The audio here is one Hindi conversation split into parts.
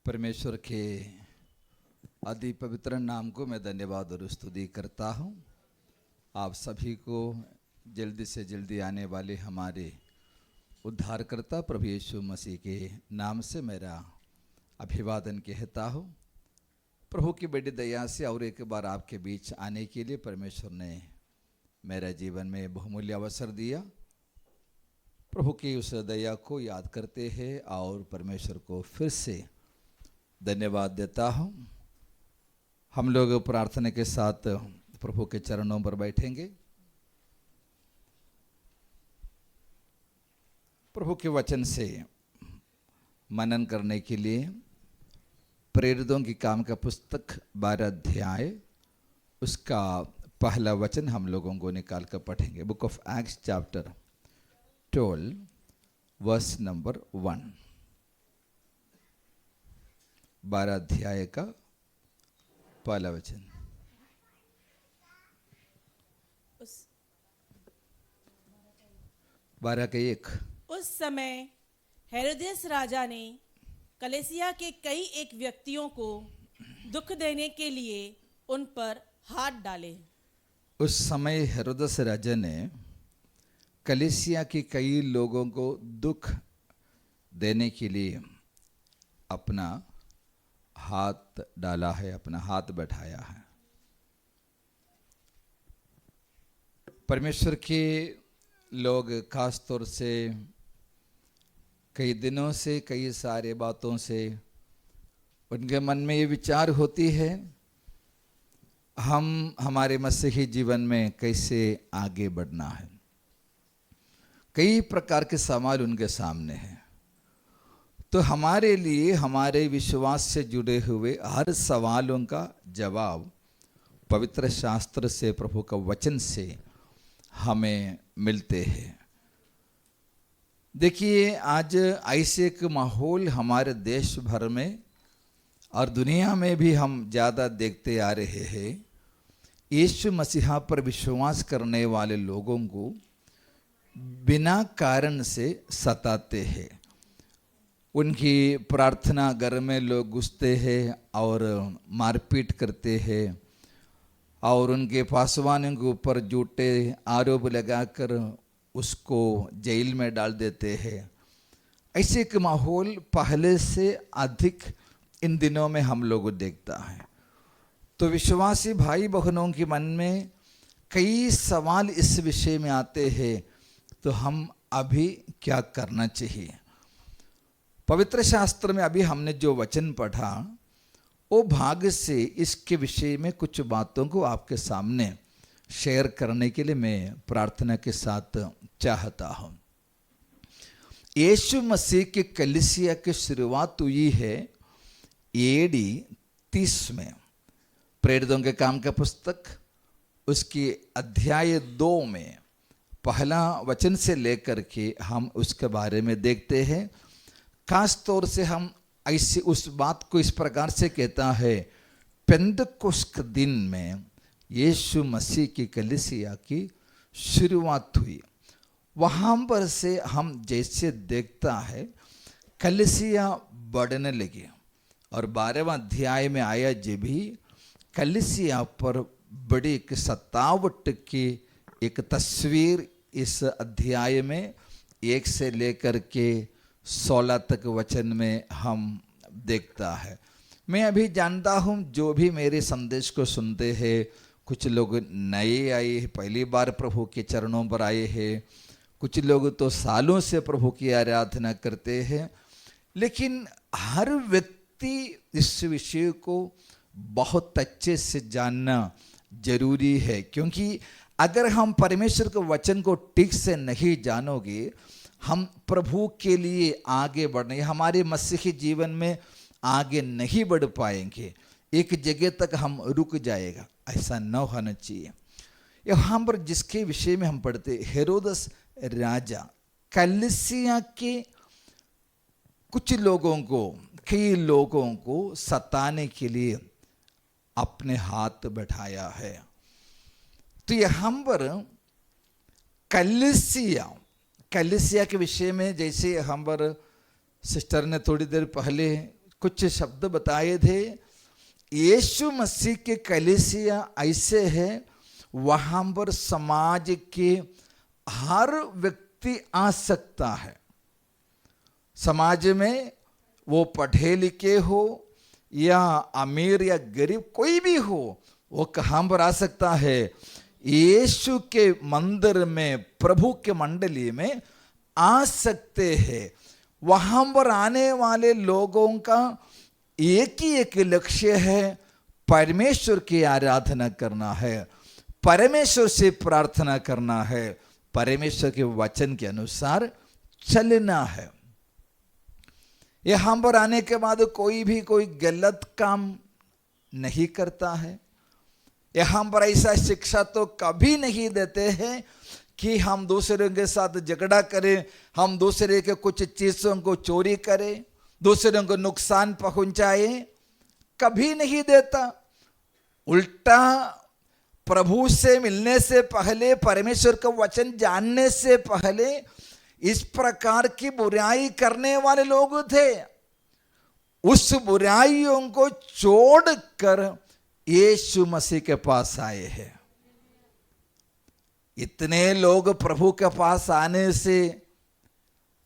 परमेश्वर के अति पवित्र नाम को मैं धन्यवाद और स्तुति करता हूँ। आप सभी को जल्दी से जल्दी आने वाले हमारे उद्धारकर्ता प्रभु यीशु मसीह के नाम से मेरा अभिवादन कहता हूँ। प्रभु की बड़ी दया से और एक बार आपके बीच आने के लिए परमेश्वर ने मेरे जीवन में बहुमूल्य अवसर दिया। प्रभु की उस दया को याद करते हैं और परमेश्वर को फिर से धन्यवाद देता हूँ। हम लोग प्रार्थना के साथ प्रभु के चरणों पर बैठेंगे। प्रभु के वचन से मनन करने के लिए प्रेरितों की काम का पुस्तक 12 अध्याय उसका पहला वचन हम लोगों को निकाल कर पढ़ेंगे। Book of Acts chapter 12 verse number 1। 12 अध्याय का पहला वचन। 12 का 1। उस समय हेरोदेस राजा ने कलीसिया के कई एक व्यक्तियों को दुख देने के लिए उन पर हाथ डाले। उस समय हेरोदेस राजा ने कलीसिया के कई लोगों को दुख देने के लिए अपना हाथ डाला है, अपना हाथ बैठाया है। परमेश्वर के लोग खास तौर से कई दिनों से कई सारे बातों से उनके मन में ये विचार होती है हम हमारे मसीही जीवन में कैसे आगे बढ़ना है। कई प्रकार के सवाल उनके सामने हैं। तो हमारे लिए हमारे विश्वास से जुड़े हुए हर सवालों का जवाब पवित्र शास्त्र से, प्रभु का वचन से हमें मिलते हैं। देखिए, आज ऐसे एक माहौल हमारे देश भर में और दुनिया में भी हम ज़्यादा देखते आ रहे हैं। यीशु मसीहा पर विश्वास करने वाले लोगों को बिना कारण से सताते हैं। उनकी प्रार्थना घर में लोग घुसते हैं और मारपीट करते हैं और उनके पासवानों के ऊपर झूठे आरोप लगाकर उसको जेल में डाल देते हैं। ऐसे एक माहौल पहले से अधिक इन दिनों में हम लोग देखता है। तो विश्वासी भाई बहनों के मन में कई सवाल इस विषय में आते हैं, तो हम अभी क्या करना चाहिए। पवित्र शास्त्र में अभी हमने जो वचन पढ़ा वो भाग से इसके विषय में कुछ बातों को आपके सामने शेयर करने के लिए मैं प्रार्थना के साथ चाहता हूँ। यीशु मसीह के कलीसिया की शुरुआत हुई है AD 30 में। प्रेरितों के काम का पुस्तक उसकी अध्याय 2 में पहला वचन से लेकर के हम उसके बारे में देखते हैं। खास तौर से हम ऐसे उस बात को इस प्रकार से कहता है, पेंतकोस्त दिन में यीशु मसीह की कलीसिया की शुरुआत हुई। वहाँ पर से हम जैसे देखता है कलीसिया बढ़ने लगी और 12वें अध्याय में आया जब भी कलीसिया पर बड़ी एक सतावट की एक तस्वीर इस अध्याय में 1 से लेकर के 16 तक वचन में हम देखता है। मैं अभी जानता हूँ जो भी मेरे संदेश को सुनते हैं, कुछ लोग नए आए हैं, पहली बार प्रभु के चरणों पर आए हैं, कुछ लोग तो सालों से प्रभु की आराधना करते हैं। लेकिन हर व्यक्ति इस विषय को बहुत अच्छे से जानना जरूरी है, क्योंकि अगर हम परमेश्वर के वचन को ठीक से नहीं जानोगे, हम प्रभु के लिए आगे बढ़ने, हमारे मसीही जीवन में आगे नहीं बढ़ पाएंगे। एक जगह तक हम रुक जाएगा, ऐसा न होना चाहिए। यहाँ पर जिसके विषय में हम पढ़ते, हेरोदेस राजा कलीसिया के कुछ लोगों को, कई लोगों को सताने के लिए अपने हाथ बैठाया है। तो यहाँ पर कलीसिया के विषय में जैसे हम पर सिस्टर ने थोड़ी देर पहले कुछ शब्द बताए थे। यीशु मसीह के कलीसिया ऐसे है, वहां पर समाज के हर व्यक्ति आ सकता है। समाज में वो पढ़े लिखे हो या अमीर या गरीब कोई भी हो, वो कहां पर आ सकता है? यीशु के मंदिर में, प्रभु के मंडली में आ सकते हैं। वहां पर आने वाले लोगों का एक ही एक लक्ष्य है, परमेश्वर की आराधना करना है, परमेश्वर से प्रार्थना करना है, परमेश्वर के वचन के अनुसार चलना है। यहां पर आने के बाद कोई गलत काम नहीं करता है। यहां पर ऐसा शिक्षा तो कभी नहीं देते हैं कि हम दूसरे के साथ झगड़ा करें, हम दूसरे के कुछ चीजों को चोरी करें, दूसरों को नुकसान पहुंचाए, कभी नहीं देता। उल्टा प्रभु से मिलने से पहले, परमेश्वर का वचन जानने से पहले इस प्रकार की बुराई करने वाले लोग थे। उस बुराइयों को छोड़कर यीशु मसीह के पास आए हैं। इतने लोग प्रभु के पास आने से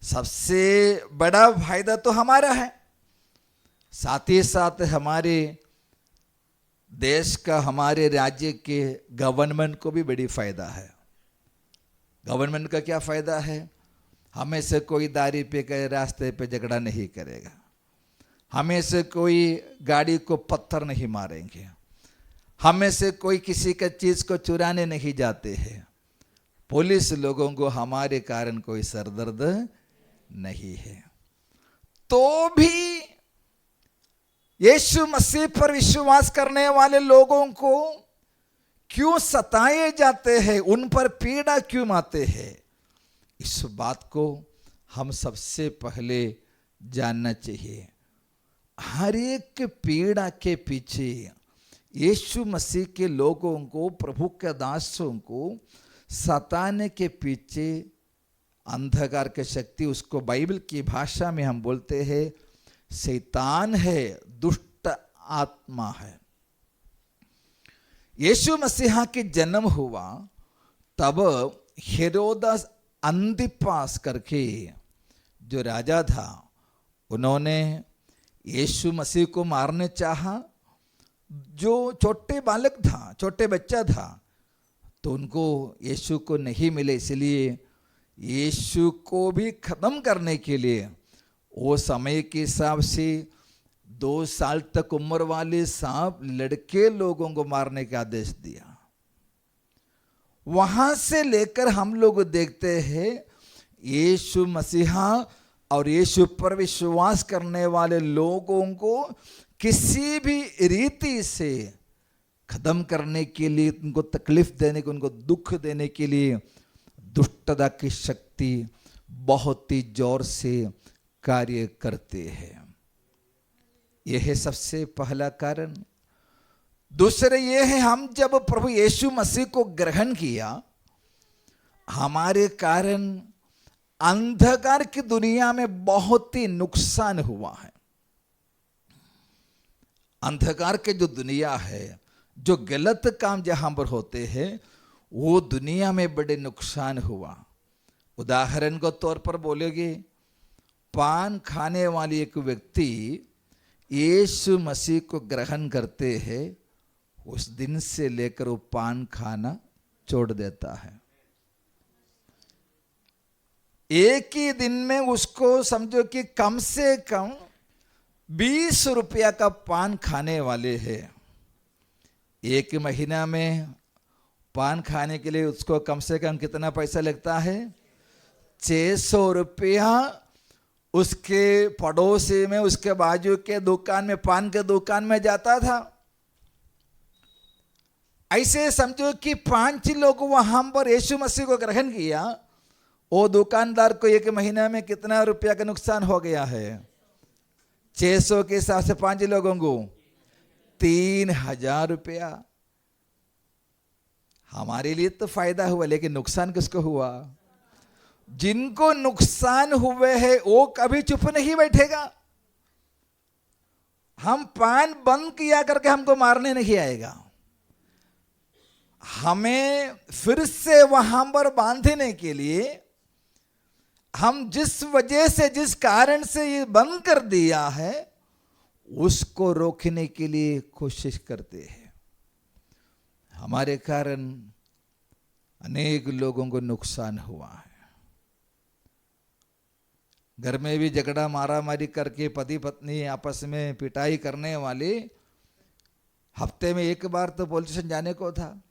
सबसे बड़ा फायदा तो हमारा है, साथ ही साथ हमारे देश का, हमारे राज्य के गवर्नमेंट को भी बड़ी फायदा है। गवर्नमेंट का क्या फायदा है? हमें से कोई दारी पे के रास्ते पे झगड़ा नहीं करेगा, हमें से कोई गाड़ी को पत्थर नहीं मारेंगे, हमें से कोई किसी का चीज को चुराने नहीं जाते हैं। पुलिस लोगों को हमारे कारण कोई सरदर्द नहीं है। तो भी यीशु मसीह पर विश्वास करने वाले लोगों को क्यों सताए जाते हैं, उन पर पीड़ा क्यों आते हैं, इस बात को हम सबसे पहले जानना चाहिए। हर एक पीड़ा के पीछे यीशु मसीह के लोगों को, प्रभु के दासों को सताने के पीछे अंधकार की शक्ति, उसको बाइबल की भाषा में हम बोलते हैं शैतान है, दुष्ट आत्मा है। यीशु मसीहा के जन्म हुआ तब हेरोदस अंतिपास करके जो राजा था, उन्होंने यीशु मसीह को मारने चाहा। जो छोटे बालक था, छोटे बच्चा था, तो उनको यीशु को नहीं मिले, इसलिए यीशु को भी खत्म करने के लिए वो समय के हिसाब से 2 साल तक उम्र वाले सांप लड़के लोगों को मारने का आदेश दिया। वहां से लेकर हम लोग देखते हैं यीशु मसीहा और यीशु पर विश्वास करने वाले लोगों को किसी भी रीति से खत्म करने के लिए, उनको तकलीफ देने के, उनको दुख देने के लिए दुष्टता की शक्ति बहुत ही जोर से कार्य करते हैं। यह है सबसे पहला कारण। दूसरे ये है, हम जब प्रभु यीशु मसीह को ग्रहण किया, हमारे कारण अंधकार की दुनिया में बहुत ही नुकसान हुआ है। अंधकार के जो दुनिया है, जो गलत काम जहां पर होते हैं, वो दुनिया में बड़े नुकसान हुआ। उदाहरण के तौर पर बोलेगे, पान खाने वाली एक व्यक्ति यीशु मसीह को ग्रहण करते हैं, उस दिन से लेकर वो पान खाना छोड़ देता है। एक ही दिन में उसको समझो कि कम से कम 20 रुपया का पान खाने वाले हैं। एक महीना में पान खाने के लिए उसको कम से कम कितना पैसा लगता है? 600 रुपया। उसके पड़ोसी में, उसके बाजू के दुकान में, पान के दुकान में जाता था। ऐसे समझो कि 5 लोग वहां पर यीशु मसीह को ग्रहण किया, वो दुकानदार को एक महीना में कितना रुपया का नुकसान हो गया है? 600 के हिसाब से 5 लोगों को 3000 रुपया। हमारे लिए तो फायदा हुआ, लेकिन नुकसान किसको हुआ? जिनको नुकसान हुए हैं वो कभी चुप नहीं बैठेगा। हम पान बंद किया करके हमको मारने नहीं आएगा, हमें फिर से वहां पर बांधने के लिए हम जिस वजह से, जिस कारण से ये बंद कर दिया है, उसको रोकने के लिए कोशिश करते हैं। हमारे कारण अनेक लोगों को नुकसान हुआ है। घर में भी झगड़ा मारा मारी करके पति पत्नी आपस में पिटाई करने वाले, हफ्ते में एक बार तो पुलिस स्टेशन जाने को था,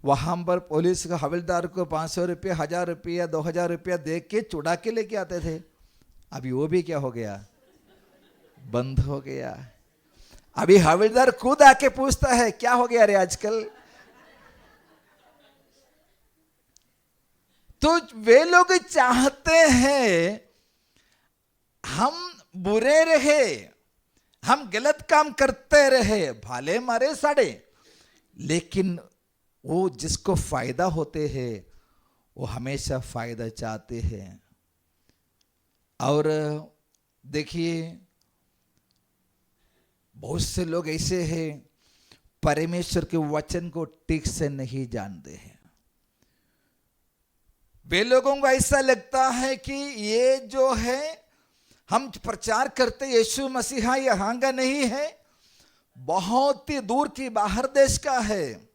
वहां पर पुलिस का हवलदार को 500 रुपया, 1000 रुपया, 2000 रुपया दे के चुड़ा के लेके आते थे। अभी वो भी क्या हो गया, बंद हो गया। अभी हवलदार खुद आके पूछता है क्या हो गया रे आजकल। तो वे लोग चाहते हैं हम बुरे रहे, हम गलत काम करते रहे, भाले मारे साड़े, लेकिन वो जिसको फायदा होते हैं वो हमेशा फायदा चाहते हैं। और देखिए बहुत से लोग ऐसे हैं परमेश्वर के वचन को ठीक से नहीं जानते हैं। वे लोगों को ऐसा लगता है कि ये जो है हम प्रचार करते यीशु मसीहा यहाँ का नहीं है, बहुत ही दूर की बाहर देश का है।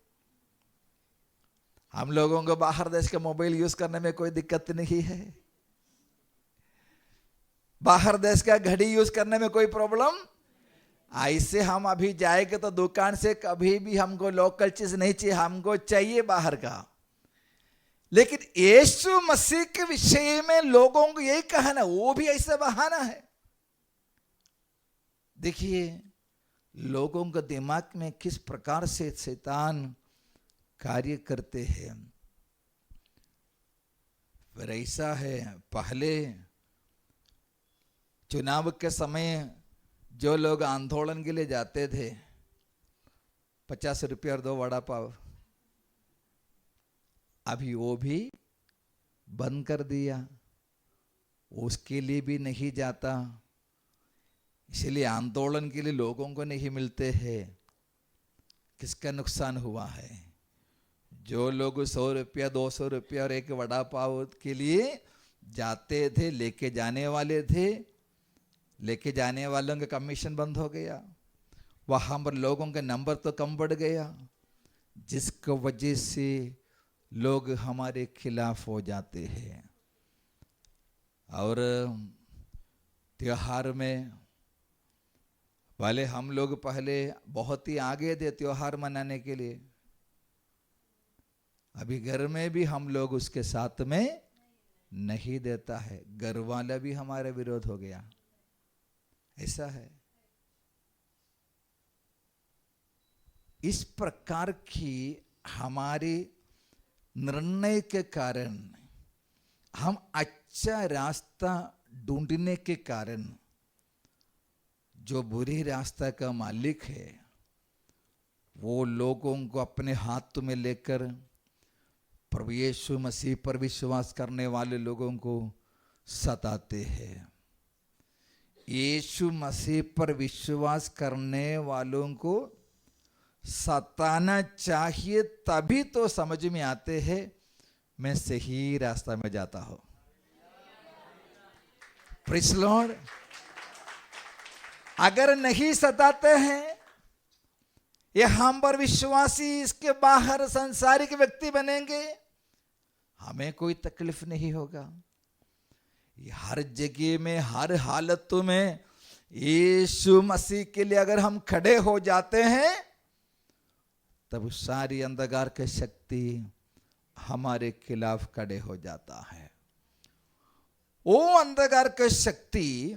हम लोगों को बाहर देश का मोबाइल यूज करने में कोई दिक्कत नहीं है, बाहर देश का घड़ी यूज करने में कोई प्रॉब्लम। ऐसे हम अभी जाएंगे तो दुकान से कभी भी हमको लोकल चीज नहीं चाहिए, हमको चाहिए बाहर का। लेकिन यीशु मसीह के विषय में लोगों को यही कहना, वो भी ऐसा बहाना है। देखिए लोगों के दिमाग में किस प्रकार से शैतान कार्य करते हैं। फिर ऐसा है, पहले चुनाव के समय जो लोग आंदोलन के लिए जाते थे, 50 रुपये और 2 वड़ा पाव, अभी वो भी बंद कर दिया, उसके लिए भी नहीं जाता। इसलिए आंदोलन के लिए लोगों को नहीं मिलते हैं। किसका नुकसान हुआ है? जो लोग 100 रुपया, 200 रुपया और एक वड़ा पाव के लिए जाते थे, लेके जाने वाले थे, लेके जाने वालों का कमीशन बंद हो गया, वहां पर लोगों का नंबर तो कम बढ़ गया, जिसकी वजह से लोग हमारे खिलाफ हो जाते हैं। और त्योहार में भले हम लोग पहले बहुत ही आगे थे त्योहार मनाने के लिए, अभी घर में भी हम लोग उसके साथ में नहीं देता है, घर वाला भी हमारे विरोध हो गया, ऐसा है। इस प्रकार की हमारी निर्णय के कारण, हम अच्छा रास्ता ढूंढने के कारण, जो बुरी रास्ता का मालिक है वो लोगों को अपने हाथ में लेकर प्रभु यीशु मसीह पर विश्वास करने वाले लोगों को सताते हैं। यीशु मसीह पर विश्वास करने वालों को सताना चाहिए, तभी तो समझ में आते हैं मैं सही रास्ता में जाता हूं। Praise Lord. अगर नहीं सताते हैं, ये हम पर विश्वासी इसके बाहर संसारिक व्यक्ति बनेंगे, हमें कोई तकलीफ नहीं होगा। हर जगह में, हर हालतों में यीशु मसीह के लिए अगर हम खड़े हो जाते हैं, तब सारी अंधकार की शक्ति हमारे खिलाफ खड़े हो जाता है। वो अंधकार की शक्ति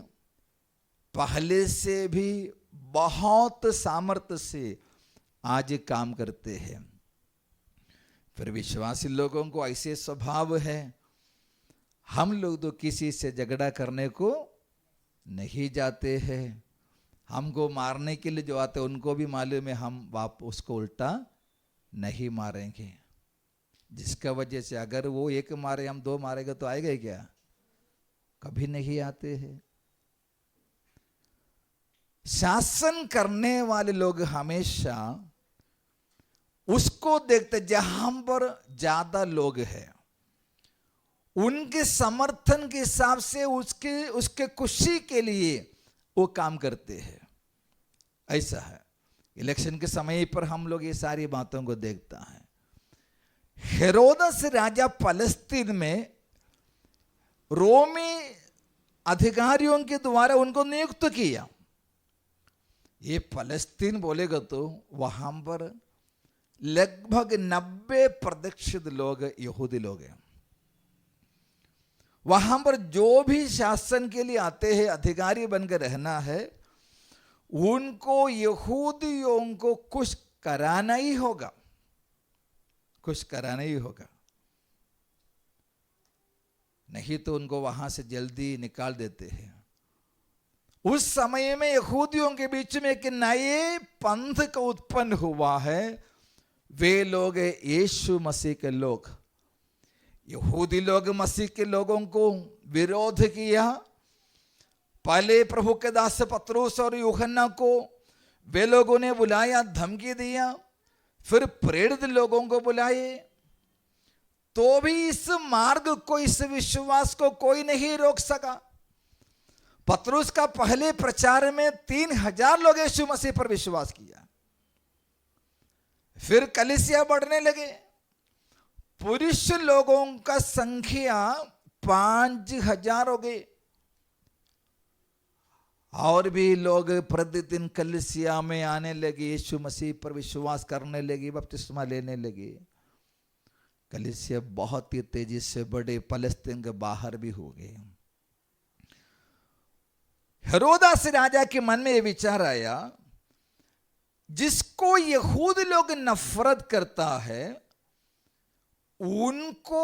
पहले से भी बहुत सामर्थ्य से आज काम करते हैं। फिर विश्वासी लोगों को ऐसे स्वभाव है, हम लोग तो किसी से झगड़ा करने को नहीं जाते हैं। हमको मारने के लिए जो आते उनको भी मालूम है हम वाप उसको उल्टा नहीं मारेंगे, जिसका वजह से अगर वो एक मारे हम 2 मारेंगे तो आएगा क्या? कभी नहीं आते हैं। शासन करने वाले लोग हमेशा उसको देखते जहां पर ज्यादा लोग हैं, उनके समर्थन के हिसाब से उसके खुशी के लिए वो काम करते हैं। ऐसा है, इलेक्शन के समय पर हम लोग ये सारी बातों को देखता है। हेरोदस राजा फलस्तीन में रोमी अधिकारियों के द्वारा उनको नियुक्त किया। ये फलस्तीन बोलेगा तो वहां पर लगभग 90% लोग यहूदी लोग हैं। वहां पर जो भी शासन के लिए आते हैं, अधिकारी बनकर रहना है, उनको यहूदियों को कुछ कराना ही होगा, कुछ कराना ही होगा, नहीं तो उनको वहां से जल्दी निकाल देते हैं। उस समय में यहूदियों के बीच में एक नए पंथ का उत्पन्न हुआ है। वे लोग यीशु मसीह के लोग। यहूदी लोग मसीह के लोगों को विरोध किया। पहले प्रभु के दास पतरस और यूहन्ना को वे लोगों ने बुलाया, धमकी दिया। फिर प्रेरित लोगों को बुलाए, तो भी इस मार्ग को, इस विश्वास को कोई नहीं रोक सका। पतरस का पहले प्रचार में 3000 लोग यीशु मसीह पर विश्वास किया। फिर कलीसिया बढ़ने लगे। पुरुष लोगों का संख्या 5000 हो गई, और भी लोग प्रतिदिन कलीसिया में आने लगे, यीशु मसीह पर विश्वास करने लगे, बपतिस्मा लेने लगे। कलीसिया बहुत ही तेजी से बढ़े, फलस्तीन के बाहर भी हो गए। हेरोदास राजा के मन में यह विचार आया, जिसको यहूदी लोग नफरत करता है, उनको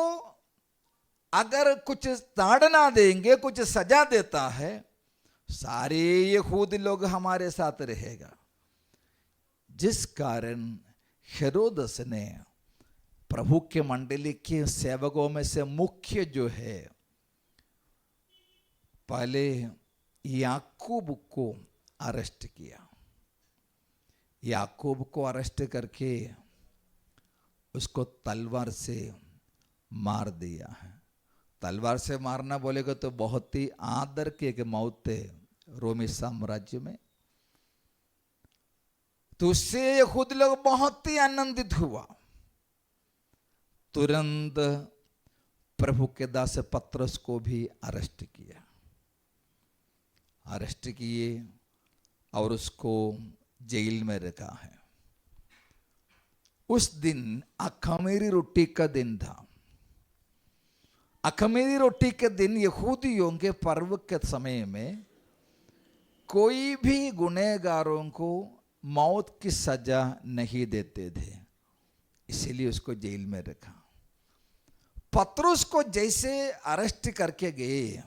अगर कुछ ताड़ना देंगे, कुछ सजा देता है, सारे यहूदी लोग हमारे साथ रहेगा। जिस कारण हेरोदस ने प्रभु के मंडली के सेवकों में से मुख्य जो है, पहले याकूब को अरेस्ट किया। याकूब को अरेस्ट करके उसको तलवार से मार दिया है। तलवार से मारना बोलेगा तो बहुत ही आदर की एक मौत है रोमी साम्राज्य में। तो उससे खुद लोग बहुत ही आनंदित हुआ। तुरंत प्रभु के दास पतरस को भी अरेस्ट किया, अरेस्ट किए और उसको जेल में रखा है। उस दिन अख़मीरी रोटी का दिन था। अख़मीरी रोटी के दिन यहूदियों के पर्व के समय में कोई भी गुनहगारों को मौत की सजा नहीं देते थे, इसीलिए उसको जेल में रखा। पतरस को जैसे अरेस्ट करके गए,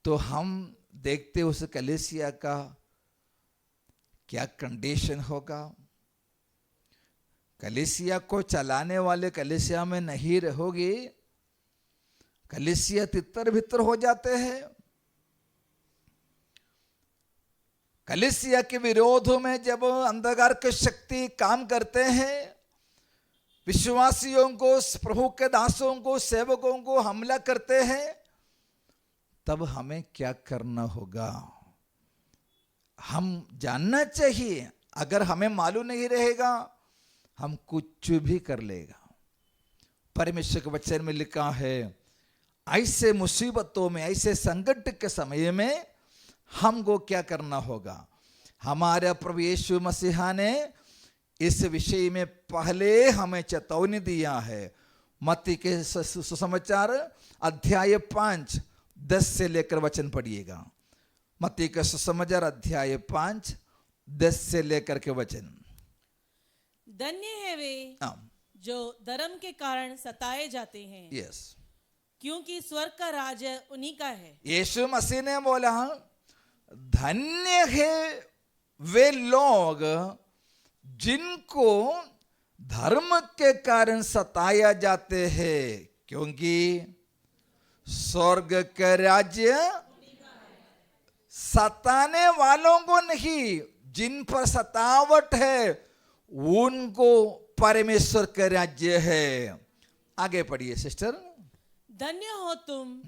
तो हम देखते उस कलीसिया का क्या कंडीशन होगा। कलीसिया को चलाने वाले कलीसिया में नहीं रहोगे, कलीसिया तितर भितर हो जाते हैं। कलीसिया के विरोध में जब अंधकार की शक्ति काम करते हैं, विश्वासियों को, प्रभु के दासों को, सेवकों को हमला करते हैं, तब हमें क्या करना होगा, हम जानना चाहिए। अगर हमें मालूम नहीं रहेगा, हम कुछ भी कर लेगा। परमेश्वर के वचन में लिखा है, ऐसे मुसीबतों में, ऐसे संकट के समय में हमको क्या करना होगा। हमारे प्रभु यीशु मसीह ने इस विषय में पहले हमें चेतावनी दिया है। मत्ती के सुसमाचार अध्याय 5 10 से लेकर वचन पढ़िएगा। मत्ती का सुसमाचार अध्याय 5 10 से लेकर के वचन। धन्य है वे जो धर्म के कारण सताए जाते हैं, यस, क्योंकि स्वर्ग का राज्य उन्हीं का है। यीशु मसीह ने बोला, धन्य है वे लोग जिनको धर्म के कारण सताया जाते हैं, क्योंकि स्वर्ग का राज्य सताने वालों को नहीं, जिन पर सतावट है उनको परमेश्वर का राज्य है। आगे पढ़िए सिस्टर। धन्य हो तुम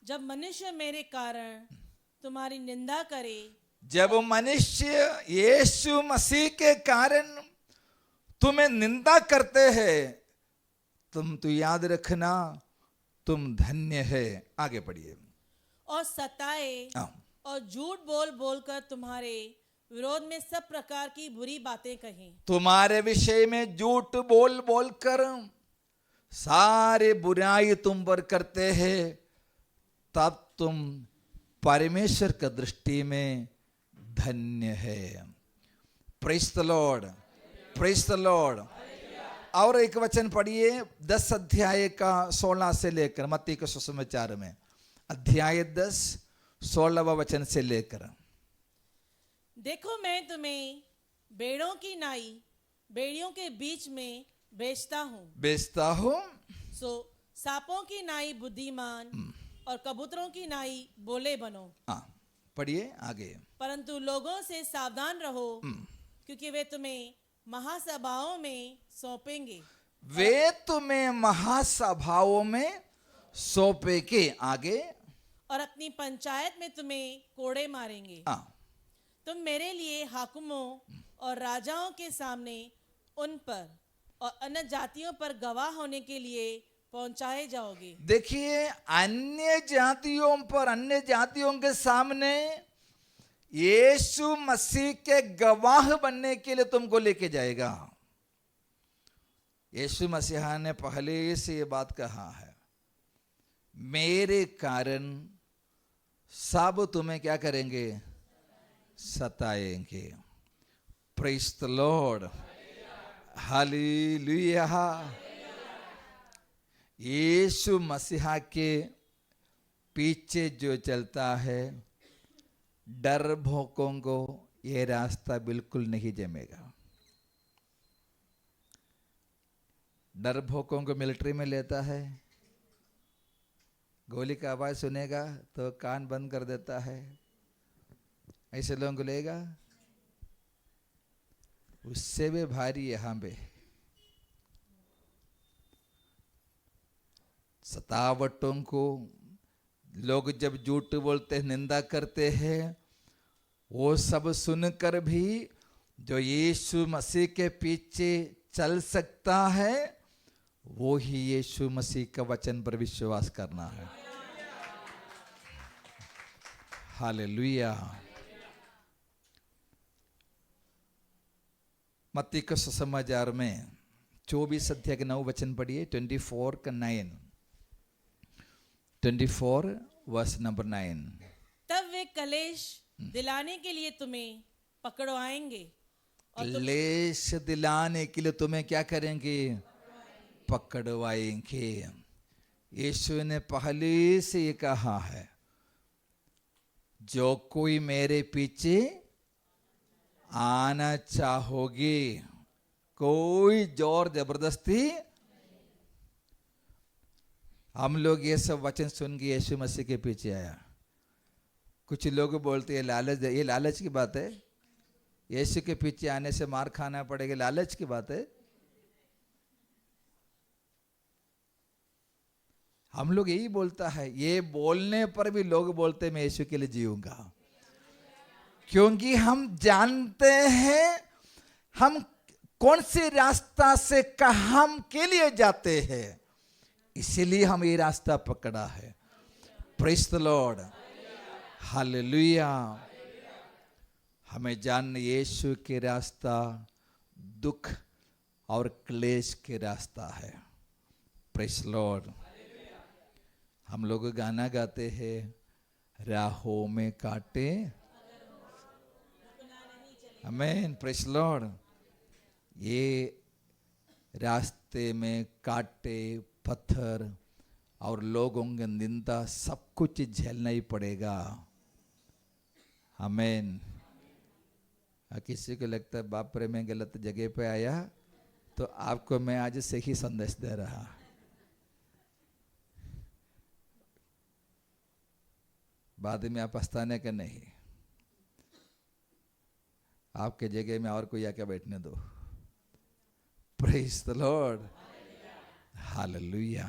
जब मनुष्य मेरे कारण तुम्हारी निंदा करे, जब मनुष्य यीशु मसीह के कारण तुम्हें निंदा करते हैं, तुम तो याद रखना तुम धन्य है। आगे पढ़िए। और सताए और झूठ बोल बोलकर तुम्हारे विरोध में सब प्रकार की बुरी बातें कहें। तुम्हारे विषय में झूठ बोल बोल कर सारे बुराई तुम पर करते हैं, तब तुम परमेश्वर का दृष्टि में धन्य है। Praise the Lord, praise the Lord. और एक वचन पढ़िए 10 अध्याय का 16 से लेकर, मत्ती के सुसमाचार में अध्याय 10 16वां वचन से लेकर। देखो मैं तुम्हें भेड़ों की नाई भेड़ियों के बीच में बेचता हूँ। सो सांपों की नाई बुद्धिमान और कबूतरों की नाई बोले बनो। पढ़िए आगे। परंतु लोगों से सावधान रहो, क्योंकि वे तुम्हें महासभाओं में सौंपेंगे। वे तुम्हें महासभाओं में सौंपेंगे। आगे। और अपनी पंचायत में तुम्हें कोड़े मारेंगे। तुम मेरे लिए हाकिमों और राजाओं के सामने उन पर और अन्य जातियों पर गवाह होने के लिए पहुंचाए जाओगे। देखिए, अन्य जातियों पर, अन्य जातियों के सामने यीशु मसीह के गवाह बनने के लिए तुमको लेके जाएगा। यीशु मसीह ने पहले से ये बात कहा है, मेरे कारण सब तुम्हें क्या करेंगे? सताएंगे। Praise the lord, hallelujah. यीशु मसीहा के पीछे जो चलता है, डर भोकों को ये रास्ता बिल्कुल नहीं जमेगा। डर भोकों को मिलिट्री में लेता है, गोली का आवाज सुनेगा तो कान बंद कर देता है, ऐसे लोगों को लेगा। उससे भी भारी यहां पे सतावटों को लोग जब झूठ बोलते हैं, निंदा करते हैं, वो सब सुनकर भी जो यीशु मसीह के पीछे चल सकता है, वो ही यीशु मसीह का वचन पर विश्वास करना है। हालेलुया। मत्ती के सुसमाचार में 24 अध्याय के 9 वचन पढ़िए। 24 का 9, 24 वर्स नंबर 9। तब वे कलेश दिलाने के लिए तुम्हें पकड़वाएंगे। क्लेश दिलाने के लिए तुम्हें क्या करेंगे? पकड़वाएंगे। यीशु ने पहले से ये कहा है, जो कोई मेरे पीछे आना चाहोगे, कोई जोर जबरदस्ती। हम लोग ये सब वचन सुन के यीशु मसीह के पीछे आया। कुछ लोग बोलते हैं लालच, ये लालच की बात है, यीशु के पीछे आने से मार खाना पड़ेगा, लालच की बात है। हम लोग यही बोलता है, ये बोलने पर भी लोग बोलते हैं मैं यीशु के लिए जीऊंगा, क्योंकि हम जानते हैं हम कौन से रास्ता से कहां के लिए जाते हैं, इसीलिए हम ये रास्ता पकड़ा है। Praise the lord, hallelujah. हमें जानना यीशु के रास्ता दुख और क्लेश के रास्ता है। Praise Lord. हम लोग गाना गाते हैं, राहों में कांटे, आमीन, प्रेज लॉर्ड। ये रास्ते में कांटे, पत्थर और लोगों की निंदा सब कुछ झेलना ही पड़ेगा। आमीन। किसी को लगता है बाप रे मैं गलत जगह पे आया, तो आपको मैं आज सही संदेश दे रहा। बाद में आप पछताने का नहीं। आपके जगह में और कोई आके बैठने दो। Praise the lord, hallelujah.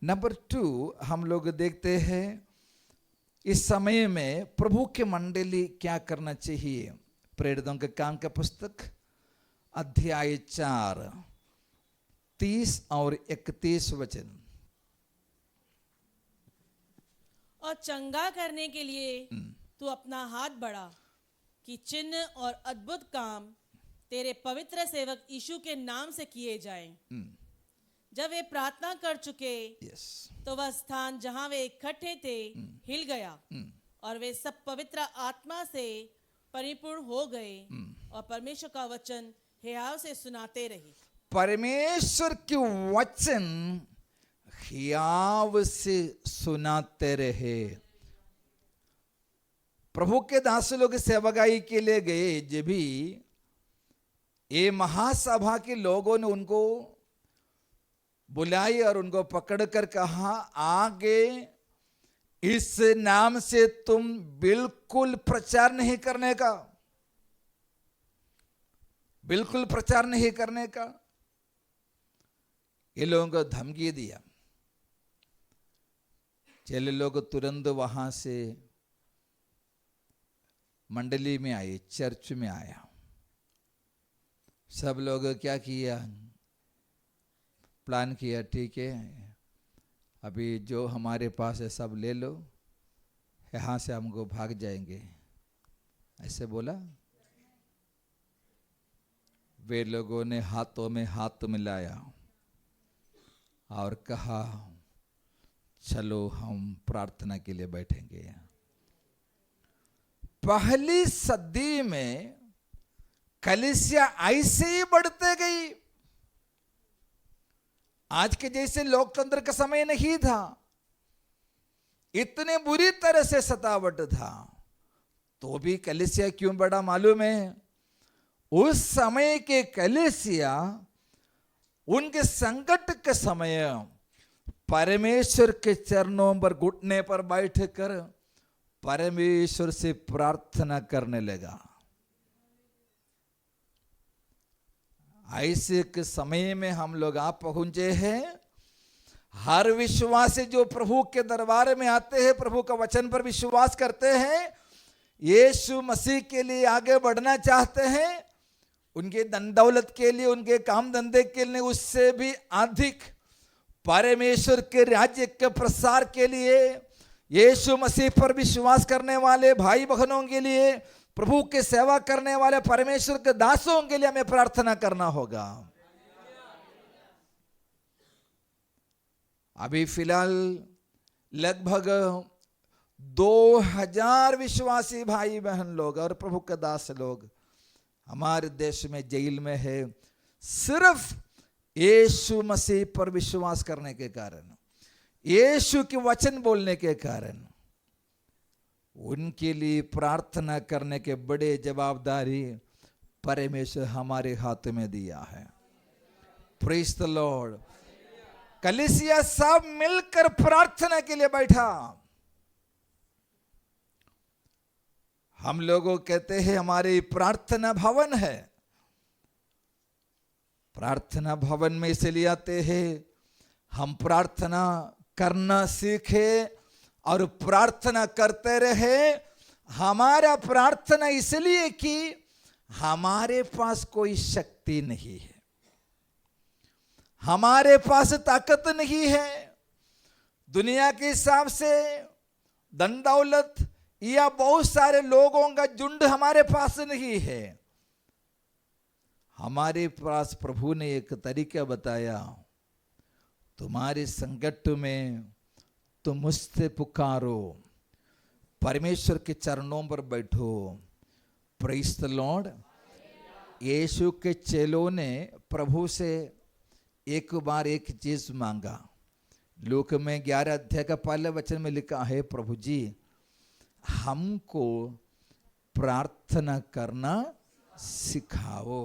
Number 2, हम लोग देखते हैं इस समय में प्रभु के मंडली क्या करना चाहिए। प्रेरितों के काम का पुस्तक अध्याय 4 30 और 31 वचन। और चंगा करने के लिए तू अपना हाथ बढ़ा कि चिन्ह और अद्भुत काम तेरे पवित्र सेवक यीशु के नाम से किए जाएं। जब वे प्रार्थना कर चुके तो वह स्थान जहां वे इकट्ठे थे हिल गया और वे सब पवित्र आत्मा से परिपूर्ण हो गए और परमेश्वर का वचन हियाव से सुनाते रहे। परमेश्वर के वचन हियाव से सुनाते रहे। प्रभु के दास लोग सेवकाई के लिए गए, जब भी ये महासभा के लोगों ने उनको बुलाई और उनको पकड़कर कहा, आगे इस नाम से तुम बिल्कुल प्रचार नहीं करने का, बिल्कुल प्रचार नहीं करने का। ये लोगों को धमकी दिया। चले लोग तुरंत वहां से मंडली में आए, चर्च में आया। सब लोग क्या किया, प्लान किया, ठीक है अभी जो हमारे पास है सब ले लो, यहाँ से हमको भाग जाएंगे, ऐसे बोला। वे लोगों ने हाथों में हाथ मिलाया और कहा, चलो हम प्रार्थना के लिए बैठेंगे। पहली सदी में कलीसिया ऐसे ही बढ़ते गई। आज के जैसे लोकतंत्र का समय नहीं था, इतने बुरी तरह से सतावट था, तो भी कलीसिया क्यों बढ़ा मालूम है? उस समय के कलीसिया उनके संकट के समय परमेश्वर के चरणों पर घुटने पर बैठकर परमेश्वर से प्रार्थना करने लगा। ऐसे के समय में हम लोग आप पहुंचे हैं। हर विश्वासी जो प्रभु के दरबार में आते हैं, प्रभु का वचन पर विश्वास करते हैं, यीशु मसीह के लिए आगे बढ़ना चाहते हैं, उनके धन दौलत के लिए, उनके काम धंधे के लिए, उससे भी अधिक परमेश्वर के राज्य के प्रसार के लिए, यीशु मसीह पर विश्वास करने वाले भाई बहनों के लिए, प्रभु की सेवा करने वाले परमेश्वर के दासों के लिए हमें प्रार्थना करना होगा। अभी फिलहाल लगभग 2000 विश्वासी भाई बहन लोग और प्रभु के दास लोग हमारे देश में जेल में है, सिर्फ यीशु मसीह पर विश्वास करने के कारण, यीशु के वचन बोलने के कारण। उनके लिए प्रार्थना करने के बड़े जवाबदारी परमेश्वर हमारे हाथ में दिया है। Praise the Lord. कलीसिया सब मिलकर प्रार्थना के लिए बैठा। हम लोगों कहते हैं हमारी प्रार्थना भवन है। प्रार्थना भवन में इसलिए आते हैं हम प्रार्थना करना सीखे और प्रार्थना करते रहे। हमारा प्रार्थना इसलिए कि हमारे पास कोई शक्ति नहीं है, हमारे पास ताकत नहीं है, दुनिया के हिसाब से धन दौलत या बहुत सारे लोगों का झुंड हमारे पास नहीं है। हमारे पास प्रभु ने एक तरीका बताया, तुम्हारे संकट में तुम मुझसे पुकारो, परमेश्वर के चरणों पर बैठो। Praise the lord. यीशु के चेलों ने प्रभु से एक बार एक चीज मांगा। लूक में 11 अध्याय का पहले वचन में लिखा है, प्रभु जी हमको प्रार्थना करना सिखाओ।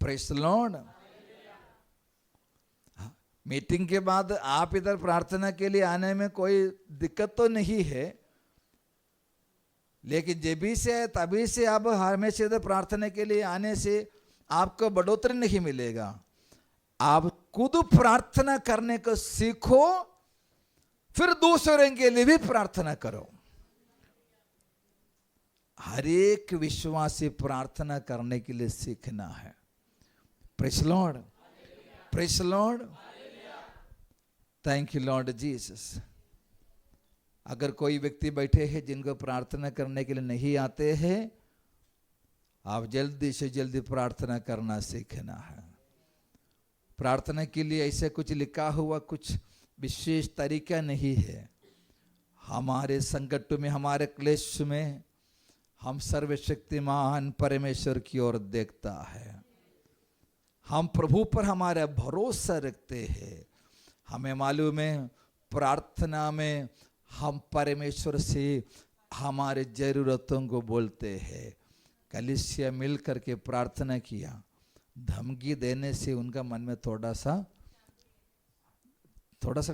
Praise the Lord. मीटिंग के बाद आप इधर प्रार्थना के लिए आने में कोई दिक्कत तो नहीं है, लेकिन जब से तभी से अब हमेशा इधर प्रार्थना के लिए आने से आपको बढ़ोतरी नहीं मिलेगा। आप खुद प्रार्थना करने को सीखो, फिर दूसरों के लिए भी प्रार्थना करो। हर एक विश्वासी प्रार्थना करने के लिए सीखना है। Praise Lord, praise Lord, thank you Lord Jesus. अगर कोई व्यक्ति बैठे हैं जिनको प्रार्थना करने के लिए नहीं आते हैं, आप जल्दी से जल्दी प्रार्थना करना सीखना है। प्रार्थना के लिए ऐसे कुछ लिखा हुआ कुछ विशेष तरीका नहीं है। हमारे संकट में, हमारे क्लेश में हम सर्वशक्तिमान परमेश्वर की ओर देखता है। हम प्रभु पर हमारा भरोसा रखते हैं। हमें मालूम है प्रार्थना में हम परमेश्वर से हमारे जरूरतों को बोलते हैं। कलीसिया मिल करके प्रार्थना किया। धमकी देने से उनका मन में थोड़ा सा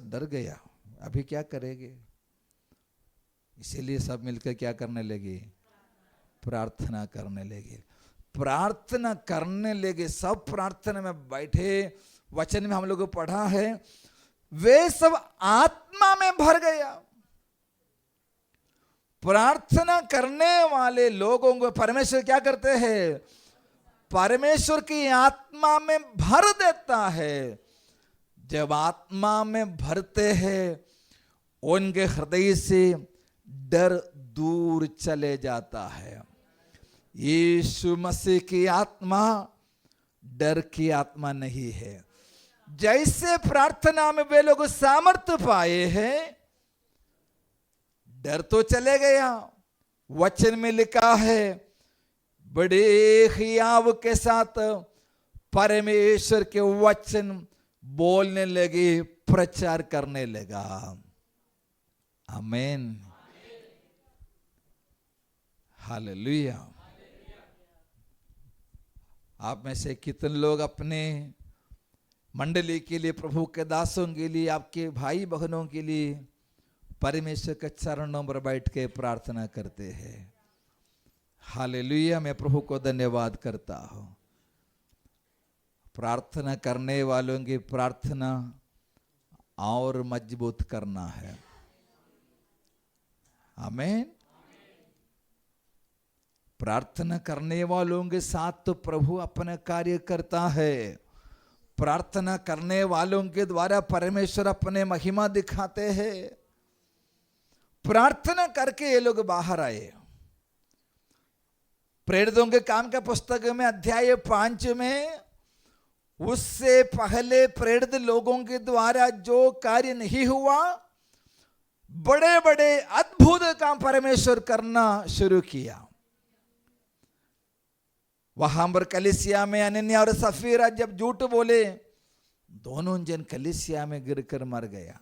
डर गया, अभी क्या करेंगे, इसीलिए सब मिलकर क्या करने लगे, प्रार्थना करने लगे। प्रार्थना करने लगे, सब प्रार्थना में बैठे। वचन में हम लोग को पढ़ा है, वे सब आत्मा में भर गया। प्रार्थना करने वाले लोगों को परमेश्वर क्या करते हैं, परमेश्वर की आत्मा में भर देता है। जब आत्मा में भरते हैं, उनके हृदय से डर दूर चले जाता है। यीशु मसीह की आत्मा डर की आत्मा नहीं है। जैसे प्रार्थना में वे लोग सामर्थ्य पाए हैं, डर तो चले गया। वचन में लिखा है, बड़े हियाव के साथ परमेश्वर के वचन बोलने लगे, प्रचार करने लगा। आमीन, हालेलुया। आप में से कितने लोग अपने मंडली के लिए, प्रभु के दासों के लिए, आपके भाई बहनों के लिए परमेश्वर के चरणों पर बैठ के प्रार्थना करते हैं? हालेलुया। मैं प्रभु को धन्यवाद करता हूँ। प्रार्थना करने वालों की प्रार्थना और मजबूत करना है। आमीन। प्रार्थना करने वालों के साथ तो प्रभु अपना कार्य करता है। प्रार्थना करने वालों के द्वारा परमेश्वर अपने महिमा दिखाते हैं। प्रार्थना करके ये लोग बाहर आए। प्रेरितों के काम का पुस्तक में अध्याय 5 में, उससे पहले प्रेरित लोगों के द्वारा जो कार्य नहीं हुआ, बड़े बड़े अद्भुत काम परमेश्वर करना शुरू किया। वहां पर कलीसिया में अनन्या और सफीरा जब झूठ बोले, दोनों जन कलीसिया में गिरकर मर गया।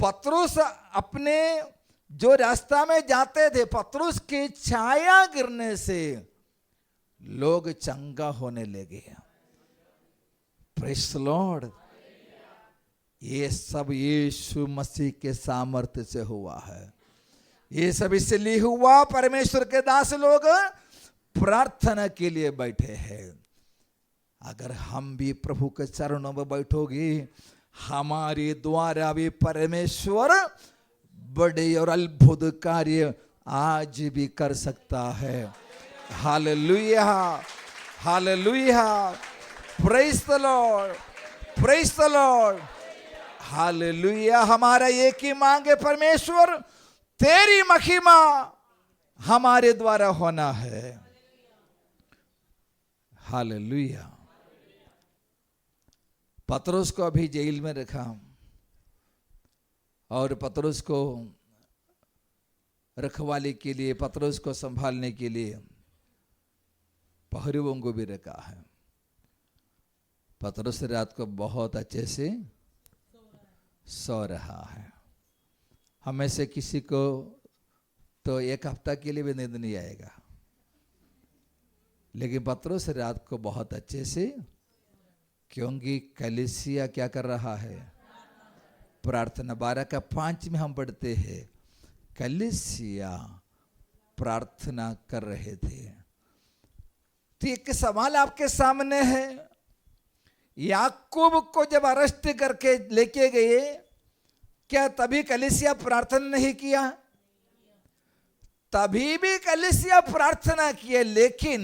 पतरस अपने जो रास्ता में जाते थे, पतरस की छाया गिरने से लोग चंगा होने लगे। Praise the Lord. ये सब यीशु मसीह के सामर्थ्य से हुआ है। ये सब इसलिए हुआ, परमेश्वर के दास लोग प्रार्थना के लिए बैठे हैं। अगर हम भी प्रभु के चरणों में बैठोगे, हमारे द्वारा भी परमेश्वर बड़े और अद्भुत कार्य आज भी कर सकता है। Hallelujah, hallelujah, praise the lord, praise the lord, hallelujah. हमारा एक ही मांग है, परमेश्वर तेरी महिमा हमारे द्वारा होना है। हालेलुया। पतरस को अभी जेल में रखा और पतरस को रखवाली के लिए, पतरस को संभालने के लिए पहरुओं को भी रखा है। पतरस रात को बहुत अच्छे से सो रहा है। हमें से किसी को तो एक हफ्ता के लिए भी नींद नहीं आएगा, लेकिन पतरस रात को बहुत अच्छे से, क्योंकि कलीसिया क्या कर रहा है, प्रार्थना। 12 का 5 में हम पढ़ते हैं, कलीसिया प्रार्थना कर रहे थे। तो एक सवाल आपके सामने है, याकूब को जब अरेस्ट करके लेके गए, क्या तभी कलीसिया प्रार्थना नहीं किया? तभी भी कलीसिया प्रार्थना किए, लेकिन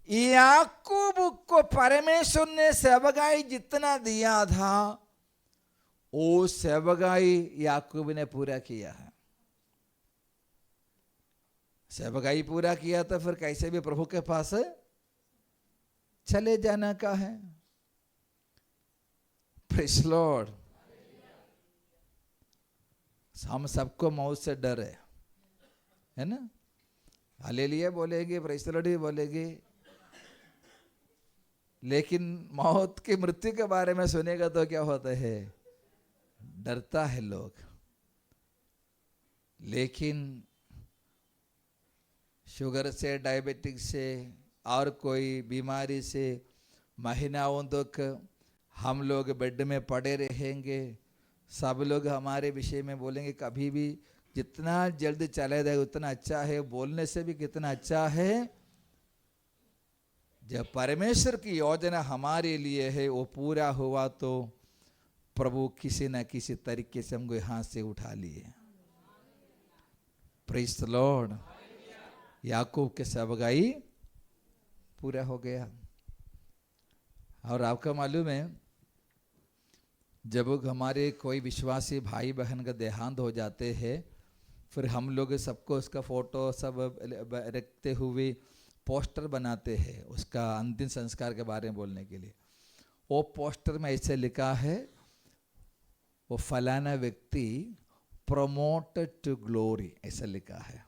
याकूब को परमेश्वर ने सेवकाई जितना दिया था वो सेवकाई याकूब ने पूरा किया है। सेवकाई पूरा किया तो फिर कैसे भी प्रभु के पास चले जाना का है। Praise Lord. हम सबको मौत से डर है ना? हालेलुया बोलेगी, प्रेज़ लॉर्ड ही बोलेगी, लेकिन मौत की मृत्यु के बारे में सुनेगा तो क्या होता है? डरता है लोग। लेकिन शुगर से, डायबिटिक से और कोई बीमारी से महीनाओं तक हम लोग बेड में पड़े रहेंगे। सब लोग हमारे विषय में बोलेंगे, कभी भी जितना जल्दी चले जाए उतना अच्छा है। बोलने से भी कितना अच्छा है। जब परमेश्वर की योजना हमारे लिए है वो पूरा हुआ तो प्रभु किसी न किसी तरीके से हमको यहाँ से उठा लिए। Praise the Lord. याकूब के सेवकाई पूरा हो गया। और आपका मालूम है, जब हमारे कोई विश्वासी भाई बहन का देहांत हो जाते हैं, फिर हम लोग सबको उसका फोटो सब रखते हुए पोस्टर बनाते हैं उसका अंतिम संस्कार के बारे में बोलने के लिए। वो पोस्टर में ऐसे लिखा है, वो फलाना व्यक्ति प्रमोटेड टू ग्लोरी, ऐसा लिखा है।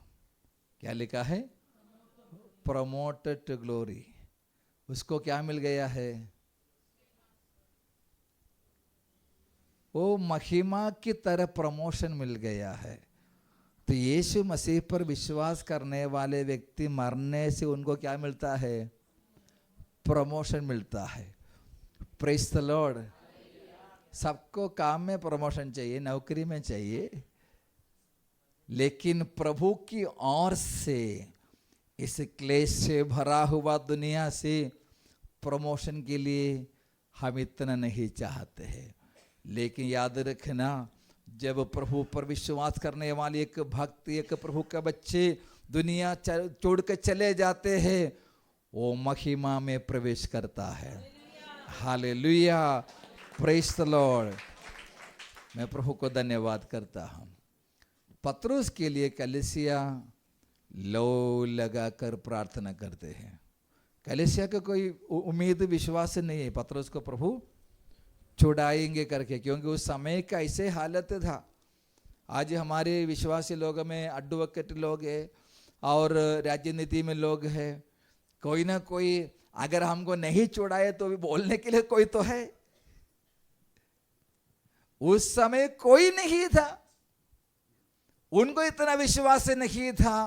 क्या लिखा है? Promoted to glory. उसको क्या मिल गया है? वो महिमा की तरह प्रमोशन मिल गया है। तो यीशु मसीह पर विश्वास करने वाले व्यक्ति मरने से उनको क्या मिलता है? प्रमोशन मिलता है। Praise the Lord. सबको काम में प्रमोशन चाहिए, नौकरी में चाहिए, लेकिन प्रभु की ओर से इस क्लेश से भरा हुआ दुनिया से प्रमोशन के लिए हम इतना नहीं चाहते हैं। लेकिन याद रखना, जब प्रभु पर विश्वास करने वाले एक भक्त, एक प्रभु के बच्चे दुनिया छोड़ के चले जाते हैं, वो महिमा में प्रवेश करता है। Hallelujah, praise the Lord. मैं प्रभु को धन्यवाद करता हूँ। पतरस के लिए कलीसिया लो लगाकर प्रार्थना करते हैं। कलीसिया का कोई उम्मीद विश्वास नहीं है पतरस को प्रभु छुड़ाएंगे करके, क्योंकि उस समय का ऐसे हालत था। आज हमारे विश्वासी लोग में एडवोकेट लोग हैं और राजनीति में लोग हैं, कोई ना कोई अगर हमको नहीं छुड़ाए तो भी बोलने के लिए कोई तो है। उस समय कोई नहीं था, उनको इतना विश्वास नहीं था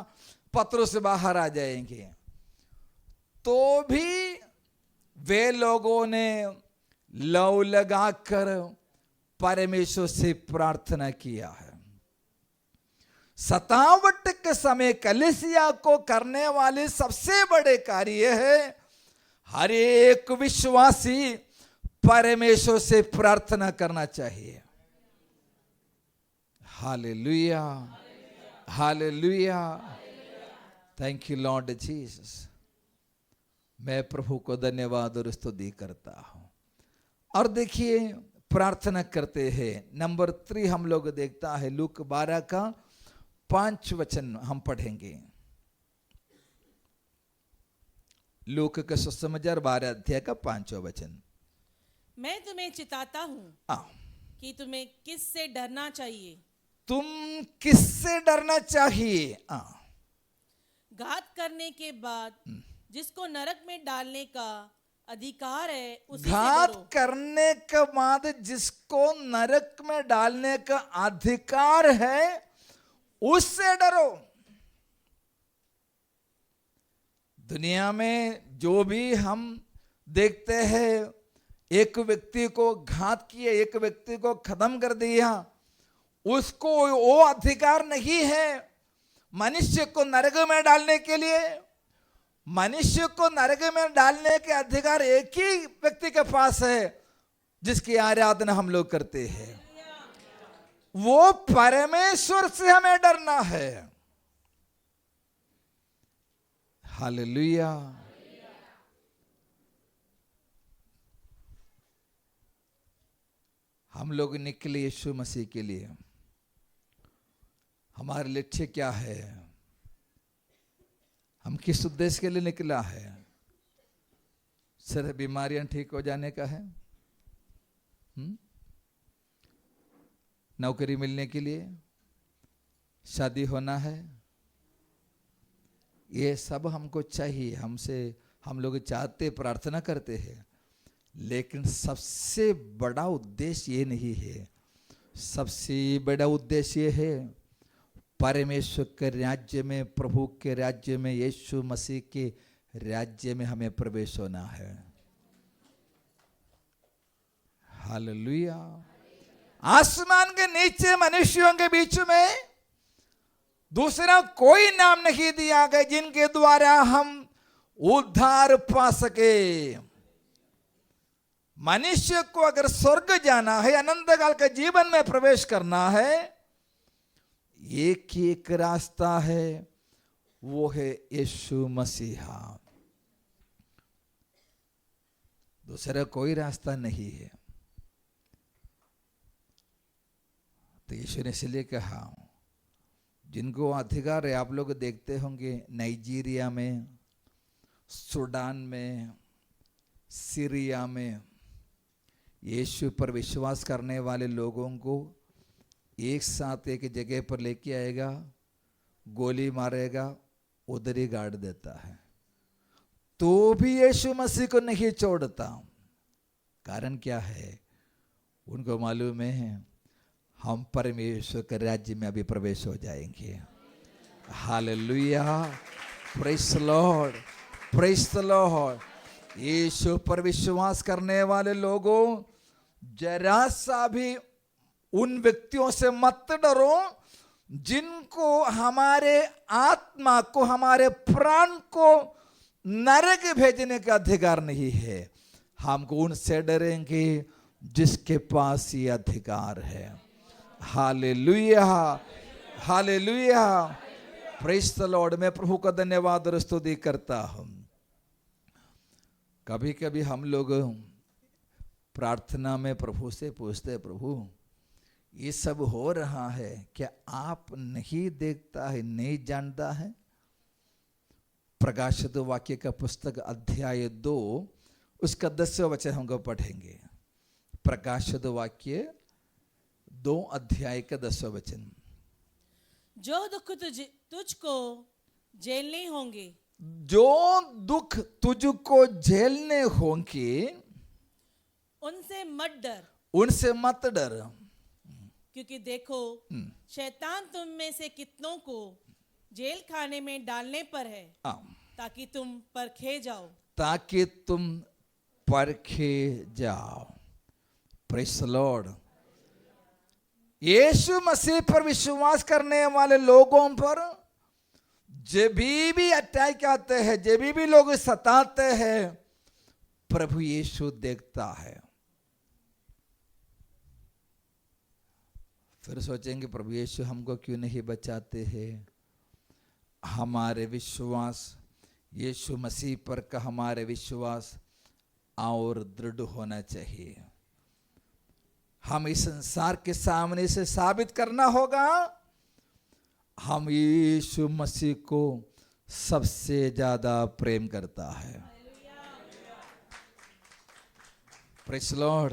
पतरस से बाहर आ जाएंगे। तो भी वे लोगों ने लौ लगाकर परमेश्वर से प्रार्थना किया है। सतावट के समय कलीसिया को करने वाले सबसे बड़े कार्य है हर एक विश्वासी परमेश्वर से प्रार्थना करना चाहिए। Hallelujah, hallelujah, thank you Lord Jesus. मैं प्रभु को धन्यवाद और स्तुति करता हूं। और देखिए प्रार्थना करते हैं। नंबर 3 हम लोग देखता है लूक 12 का 5 वचन हम पढ़ेंगे। लूक का सुसमाचार 12 अध्याय का 5वां वचन। मैं तुम्हें चिताता हूं कि तुम्हें किससे डरना चाहिए। तुम किससे डरना चाहिए? घात करने के बाद जिसको नरक में डालने का अधिकार है उसी से घात डरो। करने के बाद जिसको नरक में डालने का अधिकार है उससे डरो। दुनिया में जो भी हम देखते हैं, एक व्यक्ति को घात किया, एक व्यक्ति को खत्म कर दिया, उसको वो अधिकार नहीं है मनुष्य को नरक में डालने के लिए, मनुष्य को नरक में डालने के अधिकार एक ही व्यक्ति के पास है जिसकी आराधना हम लोग करते हैं। वो परमेश्वर से हमें डरना है। हालेलुया। हम लोग निकले यीशु मसीह के लिए। हमारे लक्ष्य क्या है? हम किस उद्देश्य के लिए निकला है? सिर्फ बीमारियां ठीक हो जाने का है? नौकरी मिलने के लिए? शादी होना है? ये सब हमको चाहिए, हमसे हम लोग चाहते, प्रार्थना करते हैं, लेकिन सबसे बड़ा उद्देश्य ये नहीं है। सबसे बड़ा उद्देश्य ये है परमेश्वर के राज्य में, प्रभु के राज्य में, यीशु मसीह के राज्य में हमें प्रवेश होना है। हालेलुया। आसमान के नीचे मनुष्यों के बीच में दूसरा कोई नाम नहीं दिया गया जिनके द्वारा हम उद्धार पा सके। मनुष्य को अगर स्वर्ग जाना है, अनंत काल के जीवन में प्रवेश करना है, एक ही एक रास्ता है, वो है यीशु मसीहा। दूसरा कोई रास्ता नहीं है। तो यीशु ने इसलिए कहा, जिनको अधिकार है, आप लोग देखते होंगे नाइजीरिया में, सूडान में, सीरिया में, यीशु पर विश्वास करने वाले लोगों को एक साथ एक जगह पर लेके आएगा, गोली मारेगा, उधर ही गाड़ देता है, तो भी यीशु मसीह को नहीं छोड़ता। कारण क्या है? उनको मालूम है हम परमेश्वर के राज्य में अभी प्रवेश हो जाएंगे। Hallelujah, praise the lord, praise the lord. यीशु पर विश्वास करने वाले लोगों, जरा सा भी उन व्यक्तियों से मत डरो जिनको हमारे आत्मा को, हमारे प्राण को नरक भेजने का अधिकार नहीं है। हमको उनसे डरेंगे जिसके पास ये अधिकार है। Hallelujah, hallelujah, praise the Lord. मैं प्रभु का धन्यवाद और स्तुति करता हूं। कभी कभी हम लोग प्रार्थना में प्रभु से पूछते, प्रभु ये सब हो रहा है, क्या आप नहीं देखता है, नहीं जानता है? प्रकाशित वाक्य का पुस्तक अध्याय 2 उसका 10वां वचन हमको पढ़ेंगे। प्रकाशित वाक्य 2 अध्याय का 10वां वचन। जो दुख तुझको झेलने होंगे, जो दुख तुझको झेलने होंगे, उनसे मत डर, उनसे मत डर, क्योंकि देखो शैतान तुम में से कितनों को जेल खाने में डालने पर है, ताकि तुम परखे जाओ, ताकि तुम परखे जाओ। Praise the lord. यीशु मसीह पर विश्वास करने वाले लोगों पर जब भी अटैक आते हैं, जब भी लोग सताते हैं, प्रभु यीशु देखता है। फिर सोचेंगे प्रभु यीशु हमको क्यों नहीं बचाते हैं? हमारे विश्वास यीशु मसीह पर का हमारे विश्वास और दृढ़ होना चाहिए। हम इस संसार के सामने से साबित करना होगा हम यीशु मसीह को सबसे ज्यादा प्रेम करता है। Praise the Lord.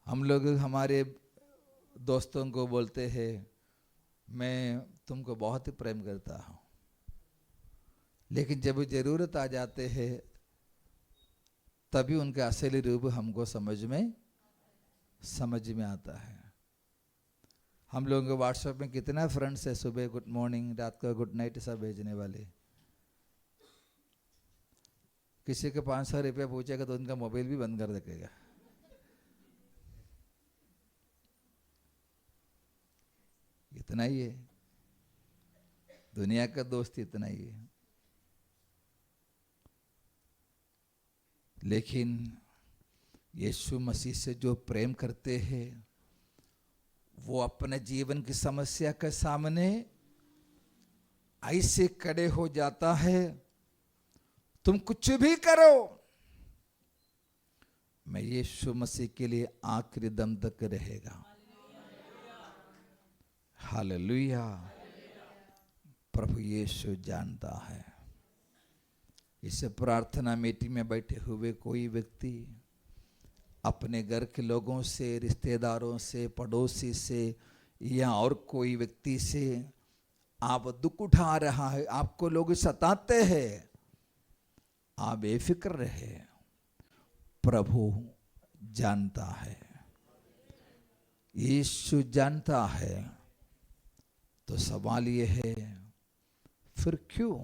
हम लोग हमारे दोस्तों को बोलते हैं मैं तुमको बहुत ही प्रेम करता हूँ, लेकिन जब जरूरत आ जाते हैं तभी उनका असली रूप हमको समझ में आता है। हम लोगों के व्हाट्सएप में कितना फ्रेंड्स है, सुबह गुड मॉर्निंग, रात को गुड नाइट सब भेजने वाले। किसी के 500 रुपया पूछेगा तो उनका मोबाइल भी बंद कर देगा। इतना ही है। दुनिया का दोस्त इतना ही है। लेकिन यीशु मसीह से जो प्रेम करते हैं वो अपने जीवन की समस्या के सामने ऐसे खड़े हो जाता है, तुम कुछ भी करो, मैं यीशु मसीह के लिए आखिरी दम तक रहेगा। हालेलुया। प्रभु यीशु जानता है। इस प्रार्थना मीटिंग में बैठे हुए कोई व्यक्ति अपने घर के लोगों से, रिश्तेदारों से, पड़ोसी से या और कोई व्यक्ति से आप दुख उठा रहा है, आपको लोग सताते हैं, आप बेफिक्र रहे, प्रभु जानता है, यीशु जानता है। तो सवाल ये है, फिर क्यों?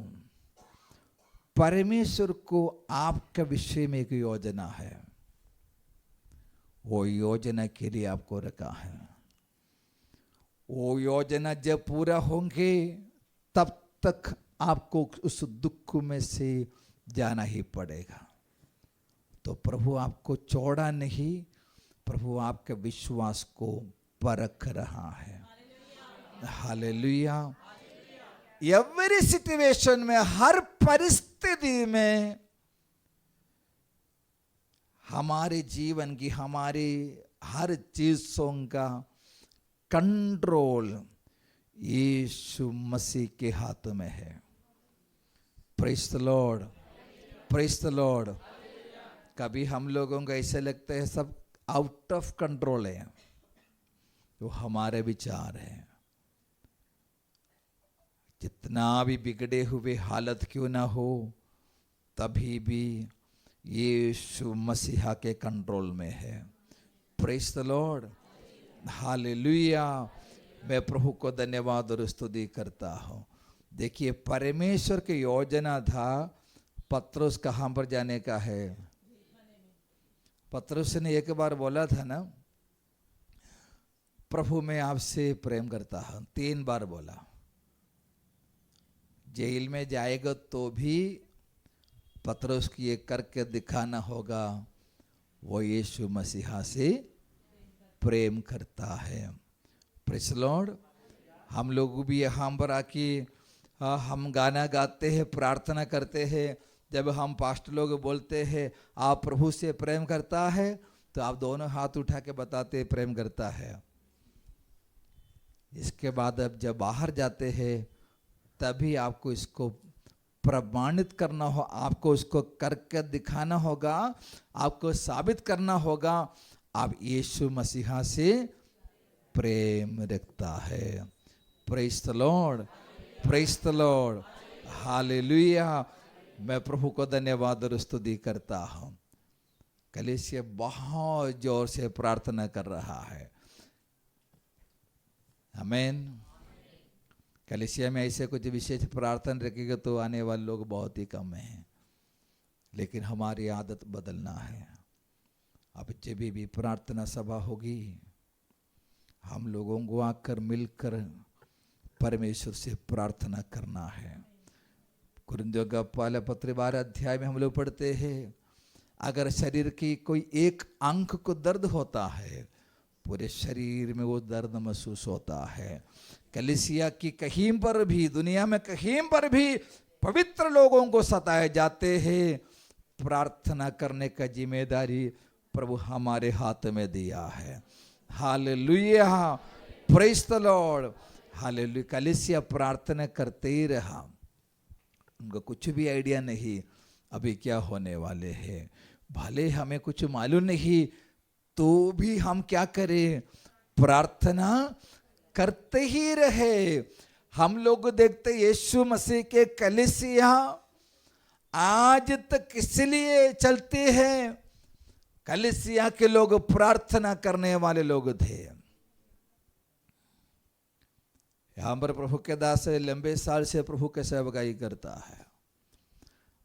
परमेश्वर को आपके विषय में एक योजना है, वो योजना के लिए आपको रखा है। वो योजना जब पूरा होंगे तब तक आपको उस दुख में से जाना ही पड़ेगा। तो प्रभु आपको छोड़ा नहीं, प्रभु आपके विश्वास को परख रहा है। हालेलुया। एवरी सिचुएशन में, हर परिस्थिति में हमारे जीवन की, हमारी हर चीजों का कंट्रोल यीशु मसीह के हाथ में है। Praise the Lord, praise the Lord. कभी हम लोगों को ऐसे लगता है सब आउट ऑफ कंट्रोल है, तो हमारे विचार है। जितना भी बिगड़े हुए हालत क्यों ना हो, तभी भी यीशु मसीहा के कंट्रोल में है। Praise the lord, hallelujah. मैं प्रभु को धन्यवाद और स्तुति करता हूँ। देखिए, परमेश्वर की योजना था पतरस कहाँ पर जाने का है। पतरस ने एक बार बोला था ना, प्रभु मैं आपसे प्रेम करता हूँ, 3 बार बोला। जेल में जाएगा तो भी पतरस की ये करके दिखाना होगा, वो यीशु मसीहा से प्रेम करता है। Praise the Lord. हम लोग भी यहाँ पर आके हम गाना गाते हैं, प्रार्थना करते हैं। जब हम पास्टर लोग बोलते हैं आप प्रभु से प्रेम करता है, तो आप दोनों हाथ उठा के बताते प्रेम करता है। इसके बाद अब जब बाहर जाते हैं तभी आपको इसको प्रमाणित करना हो, आपको इसको करके दिखाना होगा, आपको साबित करना होगा आप यीशु मसीहा से प्रेम रखता है। Praise the Lord, praise the lord, hallelujah. मैं प्रभु को धन्यवाद और स्तुति करता हूँ। कलीसिया बहुत जोर से प्रार्थना कर रहा है। आमीन। कलीसिया में ऐसे कुछ विशेष प्रार्थना रखेगा तो आने वाले लोग बहुत ही कम हैं, लेकिन हमारी आदत बदलना है। अब जब भी प्रार्थना सभा होगी, हम लोगों को आकर मिलकर परमेश्वर से प्रार्थना करना है। कुरिन्थियों का पहला पत्र 12 अध्याय में हम लोग पढ़ते हैं, अगर शरीर की कोई एक अंग को दर्द होता है, पूरे शरीर में वो दर्द महसूस होता है। कलीसिया की कहीं पर भी, दुनिया में कहीं पर भी पवित्र लोगों को सताए जाते हैं, प्रार्थना करने का जिम्मेदारी प्रभु हमारे हाथ में दिया है। Hallelujah, praise the lord, hallelujah. कलीसिया प्रार्थना करते ही रहा। उनको कुछ भी आइडिया नहीं अभी क्या होने वाले हैं, भले हमें कुछ मालूम नहीं तो भी हम क्या करें, प्रार्थना करते ही रहे। हम लोग देखते यीशु मसीह के कलीसिया आज तक इसलिए चलते हैं, कलीसिया के लोग प्रार्थना करने वाले लोग थे। यहां पर प्रभु के दास लंबे साल से प्रभु के सेवकाई करता है।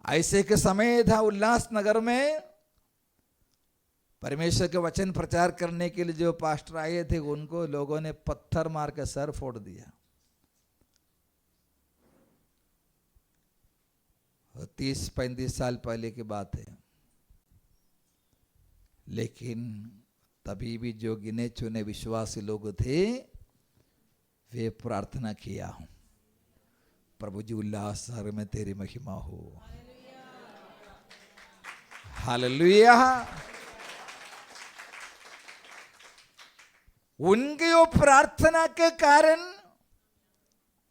ऐसे के समय था उल्लासनगर में परमेश्वर के वचन प्रचार करने के लिए जो पास्टर आए थे, उनको लोगों ने पत्थर मार कर सर फोड़ दिया। 30-35 साल पहले की बात है, लेकिन तभी भी जो गिने चुने विश्वासी लोग थे वे प्रार्थना किया, प्रभु जी उल्लासनगर में तेरी महिमा हो। हालेलुया। उनकी वो प्रार्थना के कारण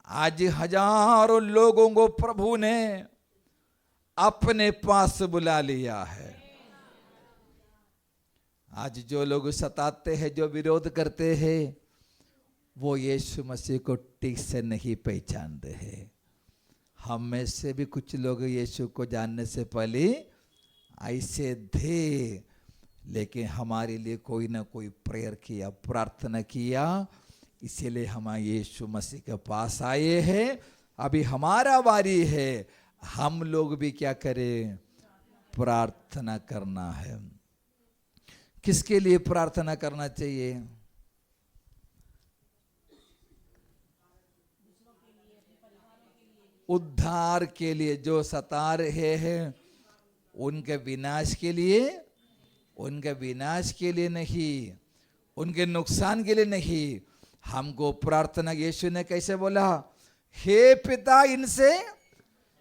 आज हजारों लोगों को प्रभु ने अपने पास बुला लिया है। आज जो लोग सताते हैं, जो विरोध करते हैं, वो यीशु मसीह को ठीक से नहीं पहचानते हैं। हम में से भी कुछ लोग यीशु को जानने से पहले ऐसे थे, लेकिन हमारे लिए कोई ना कोई प्रेयर किया, प्रार्थना किया, इसीलिए हम यीशु मसीह के पास आए हैं। अभी हमारा बारी है, हम लोग भी क्या करें? प्रार्थना करना है। किसके लिए प्रार्थना करना चाहिए? उद्धार के लिए, जो सता रहे हैं उनके विनाश के लिए, उनके विनाश के लिए नहीं, उनके नुकसान के लिए नहीं। हमको प्रार्थना, यीशु ने कैसे बोला? हे पिता, इनसे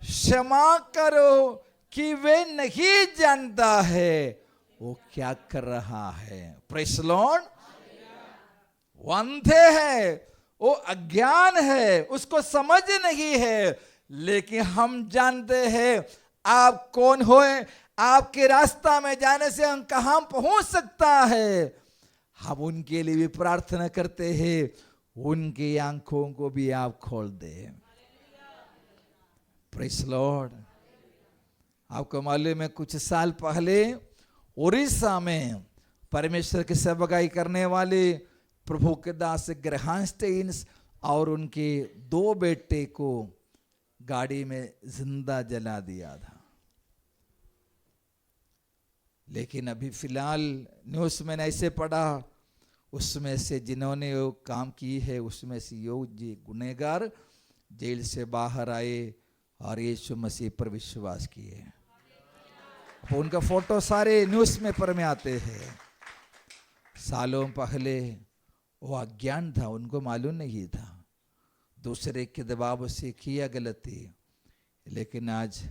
क्षमा करो कि वे नहीं जानता है वो क्या कर रहा है। Praise Lord. वो अंधे है, वो अज्ञान है, उसको समझ नहीं है, लेकिन हम जानते हैं आप कौन हो, आपके रास्ता में जाने से हम कहां पहुंच सकता है। हम उनके लिए भी प्रार्थना करते हैं, उनकी आंखों को भी आप खोल दे। Praise Lord. आपको मालूम है, कुछ साल पहले उड़ीसा में परमेश्वर की सेवकाई करने वाले प्रभु के दास ग्रहाम स्टेन्स और उनके 2 बेटे को गाड़ी में जिंदा जला दिया था। लेकिन अभी फिलहाल न्यूज़ में ऐसे पढ़ा, उसमें से जिन्होंने वो काम की है, उसमें से जी गुनहगार जेल से बाहर आए और यीशु मसीह पर विश्वास किए। उनका फोटो सारे न्यूज़ पेपर में आते हैं। सालों पहले वो अज्ञान था, उनको मालूम नहीं था, दूसरे के दबाव से किया गलती, लेकिन आज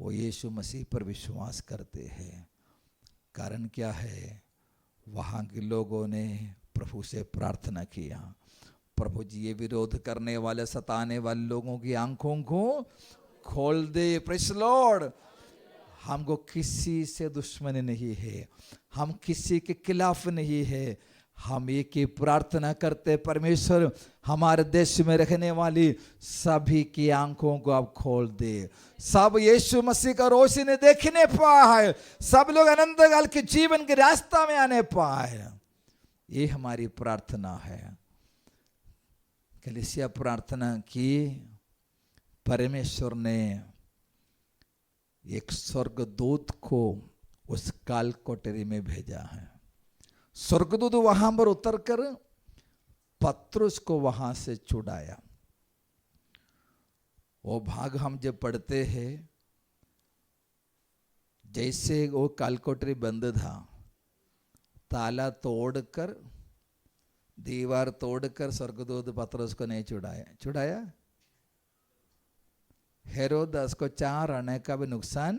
वो यीशु मसीह पर विश्वास करते हैं। कारण क्या है? वहाँ के लोगों ने प्रभु से प्रार्थना किया, प्रभु जी ये विरोध करने वाले, सताने वाले लोगों की आंखों को खोल दे। Praise Lord. हमको किसी से दुश्मनी नहीं है, हम किसी के खिलाफ नहीं है, हम एक ही प्रार्थना करते, परमेश्वर हमारे देश में रहने वाली सभी की आंखों को आप खोल दे, सब यीशु मसीह का रोशनी देखने पाए, सब लोग अनंत काल के जीवन के रास्ता में आने पाए। ये हमारी प्रार्थना है। कलीसिया प्रार्थना की, परमेश्वर ने एक स्वर्गदूत को उस काल कोठरी में भेजा है। स्वर्गदूत वहां पर उतरकर पत्रुस को वहां से छुड़ाया। वो भाग हम जब पढ़ते हैं, जैसे वो काल कोठरी बंद था, ताला तोड़कर, दीवार तोड़कर स्वर्गदूत पत्रुस को नहीं छुड़ाया। हेरोदस को 4 आने का भी नुकसान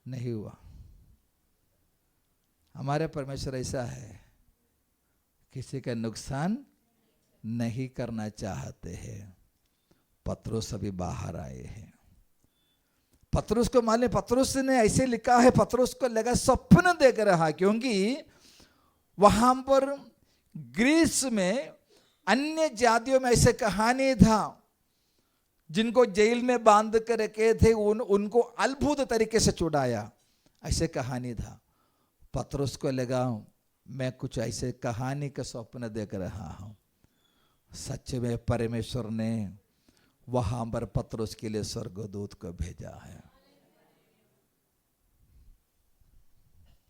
नहीं हुआ। हमारे परमेश्वर ऐसा है, किसी का नुकसान नहीं करना चाहते हैं। पत्रुस अभी बाहर आए हैं। पत्रुस को मालूम, पत्रुस ने ऐसे लिखा है, पत्रुस को लगा स्वप्न देख रहा, क्योंकि वहां पर ग्रीस में अन्य जातियों में ऐसे कहानी था, जिनको जेल में बांध कर रखे थे, उनको अद्भुत तरीके से छुड़ाया, ऐसे कहानी था। पत्रुस को लगा मैं कुछ ऐसे कहानी का स्वप्न देख रहा हूं। सच में परमेश्वर ने वहां पर पत्रुस के लिए स्वर्गदूत को भेजा है।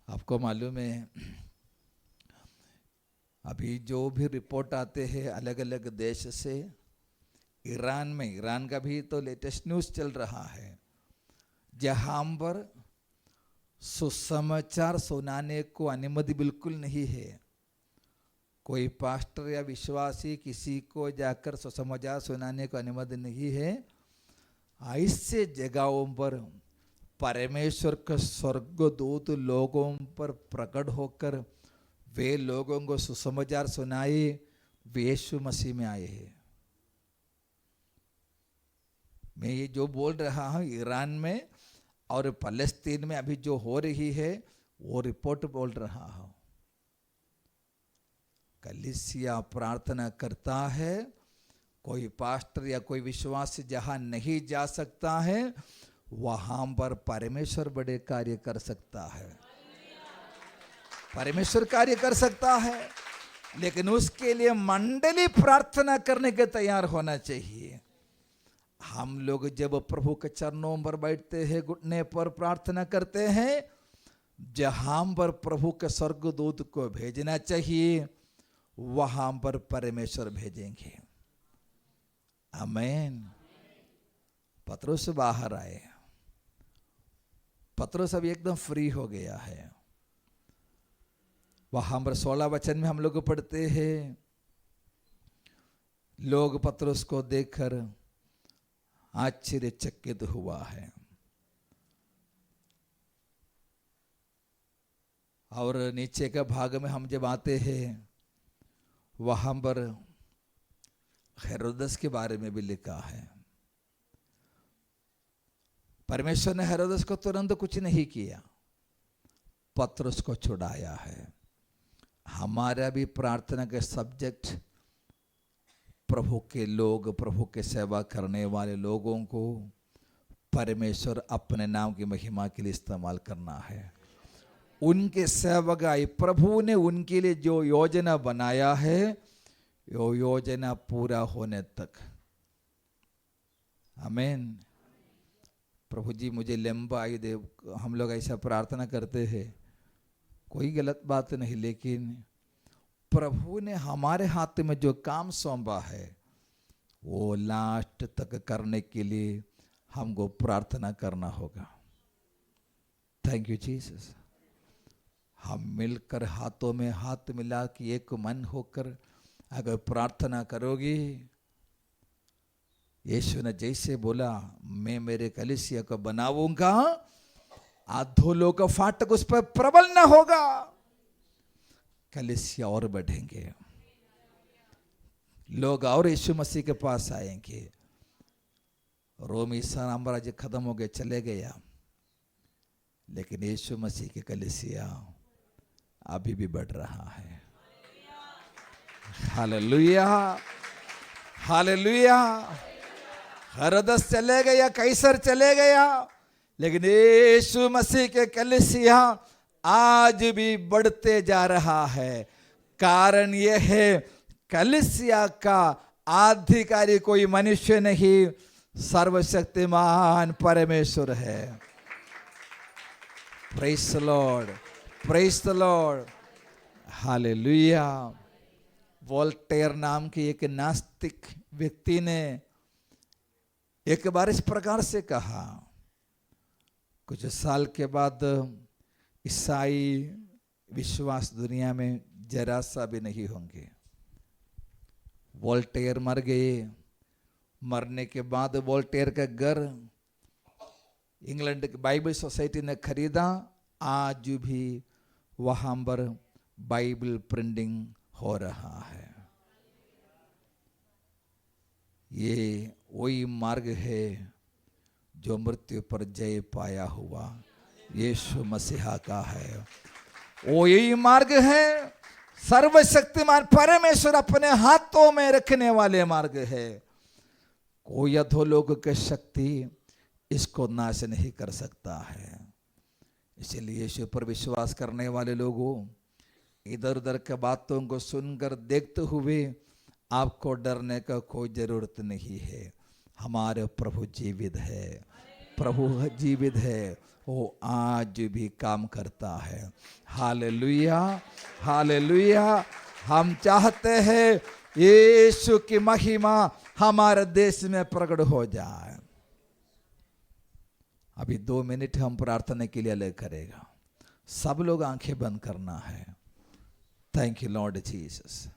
आपको मालूम है, अभी जो भी रिपोर्ट आते हैं अलग अलग देश से, ईरान में, ईरान का भी तो लेटेस्ट न्यूज़ चल रहा है, जहां पर सुसमाचार सुनाने को अनुमति बिल्कुल नहीं है। कोई पास्टर या विश्वासी किसी को जाकर सुसमाचार सुनाने को अनुमति नहीं है। ऐसे जगहों पर परमेश्वर का स्वर्गदूत लोगों पर प्रकट होकर वे लोगों को सुसमाचार सुनाए, वे यीशु मसीह में आए हैं। मैं ये जो बोल रहा हूँ ईरान में और फलस्तीन में अभी जो हो रही है वो रिपोर्ट बोल रहा हूँ। कलीसिया प्रार्थना करता है, कोई पास्टर या कोई विश्वासी जहां नहीं जा सकता है वहां पर परमेश्वर बड़े कार्य कर सकता है। परमेश्वर कार्य कर सकता है, लेकिन उसके लिए मंडली प्रार्थना करने के तैयार होना चाहिए। हम लोग जब प्रभु के चरणों पर बैठते हैं, घुटने पर प्रार्थना करते हैं, जहां पर प्रभु के स्वर्गदूत को भेजना चाहिए वहां पर परमेश्वर भेजेंगे। आमीन। पतरस बाहर आए। पतरस अभी एकदम फ्री हो गया है। वहां पर 16 वचन में हम लोग पढ़ते हैं, लोग पतरस को देखकर आश्चर्यचकित हुआ है। और नीचे के भाग में हम जब आते हैं वहां पर हेरोदस के बारे में भी लिखा है। परमेश्वर ने हेरोदस को तुरंत कुछ नहीं किया, पतरस को छुड़ाया है। हमारा भी प्रार्थना के सब्जेक्ट प्रभु के लोग, प्रभु के सेवा करने वाले लोगों को परमेश्वर अपने नाम की महिमा के लिए इस्तेमाल करना है। उनके सेवकाई प्रभु ने उनके लिए जो योजना बनाया है वो योजना पूरा होने तक। आमीन। प्रभु जी मुझे लंबा आयु दे, हम लोग ऐसा प्रार्थना करते हैं, कोई गलत बात नहीं, लेकिन प्रभु ने हमारे हाथ में जो काम सौंपा है वो लास्ट तक करने के लिए हमको प्रार्थना करना होगा। Thank you Jesus. हम मिलकर हाथों में हाथ मिला के एक मन होकर अगर प्रार्थना करोगी, यीशु ने जैसे बोला मैं मेरे कलीसिया को बनाऊंगा, अधोलों का फाटक उस पर प्रबल न होगा, कलीसिया और बढ़ेंगे, लोग और यीशु मसीह के पास आएंगे। रोमी साम्राज्य खत्म हो गया, चले गया, लेकिन यीशु मसीह के कलीसिया अभी भी बढ़ रहा है। Hallelujah, hallelujah. हेरोदस चले गया, कैसर चले गया, लेकिन यीशु मसीह के कलीसिया आज भी बढ़ते जा रहा है। कारण यह है कलीसिया का अधिकारी कोई मनुष्य नहीं, सर्वशक्तिमान परमेश्वर है। Praise the Lord, praise the lord, hallelujah. Voltaire नाम के एक नास्तिक व्यक्ति ने एक बार इस प्रकार से कहा, कुछ साल के बाद ईसाई विश्वास दुनिया में जरा सा भी नहीं होंगे। वोल्टेयर मर गए। मरने के बाद वोल्टेयर का घर इंग्लैंड की बाइबल सोसाइटी ने खरीदा। आज भी वहां पर बाइबल प्रिंटिंग हो रहा है। ये वही मार्ग है जो मृत्यु पर जय पाया हुआ यीशु मसीहा का है। वो यही मार्ग है, सर्वशक्तिमान परमेश्वर अपने हाथों में रखने वाले मार्ग है। कोई अधोलोक की शक्ति इसको नाश नहीं कर सकता है। इसलिए यीशु पर विश्वास करने वाले लोगों, इधर उधर के बातों को सुनकर देखते हुए आपको डरने का कोई जरूरत नहीं है। हमारे प्रभु जीवित है, प्रभु जीवित है, वो आज भी काम करता है। Hallelujah, hallelujah. हम चाहते हैं यीशु की महिमा हमारे देश में प्रकट हो जाए। अभी 2 मिनट हम प्रार्थना के लिए अलग करेगा। सब लोग आंखें बंद करना है। Thank you Lord Jesus.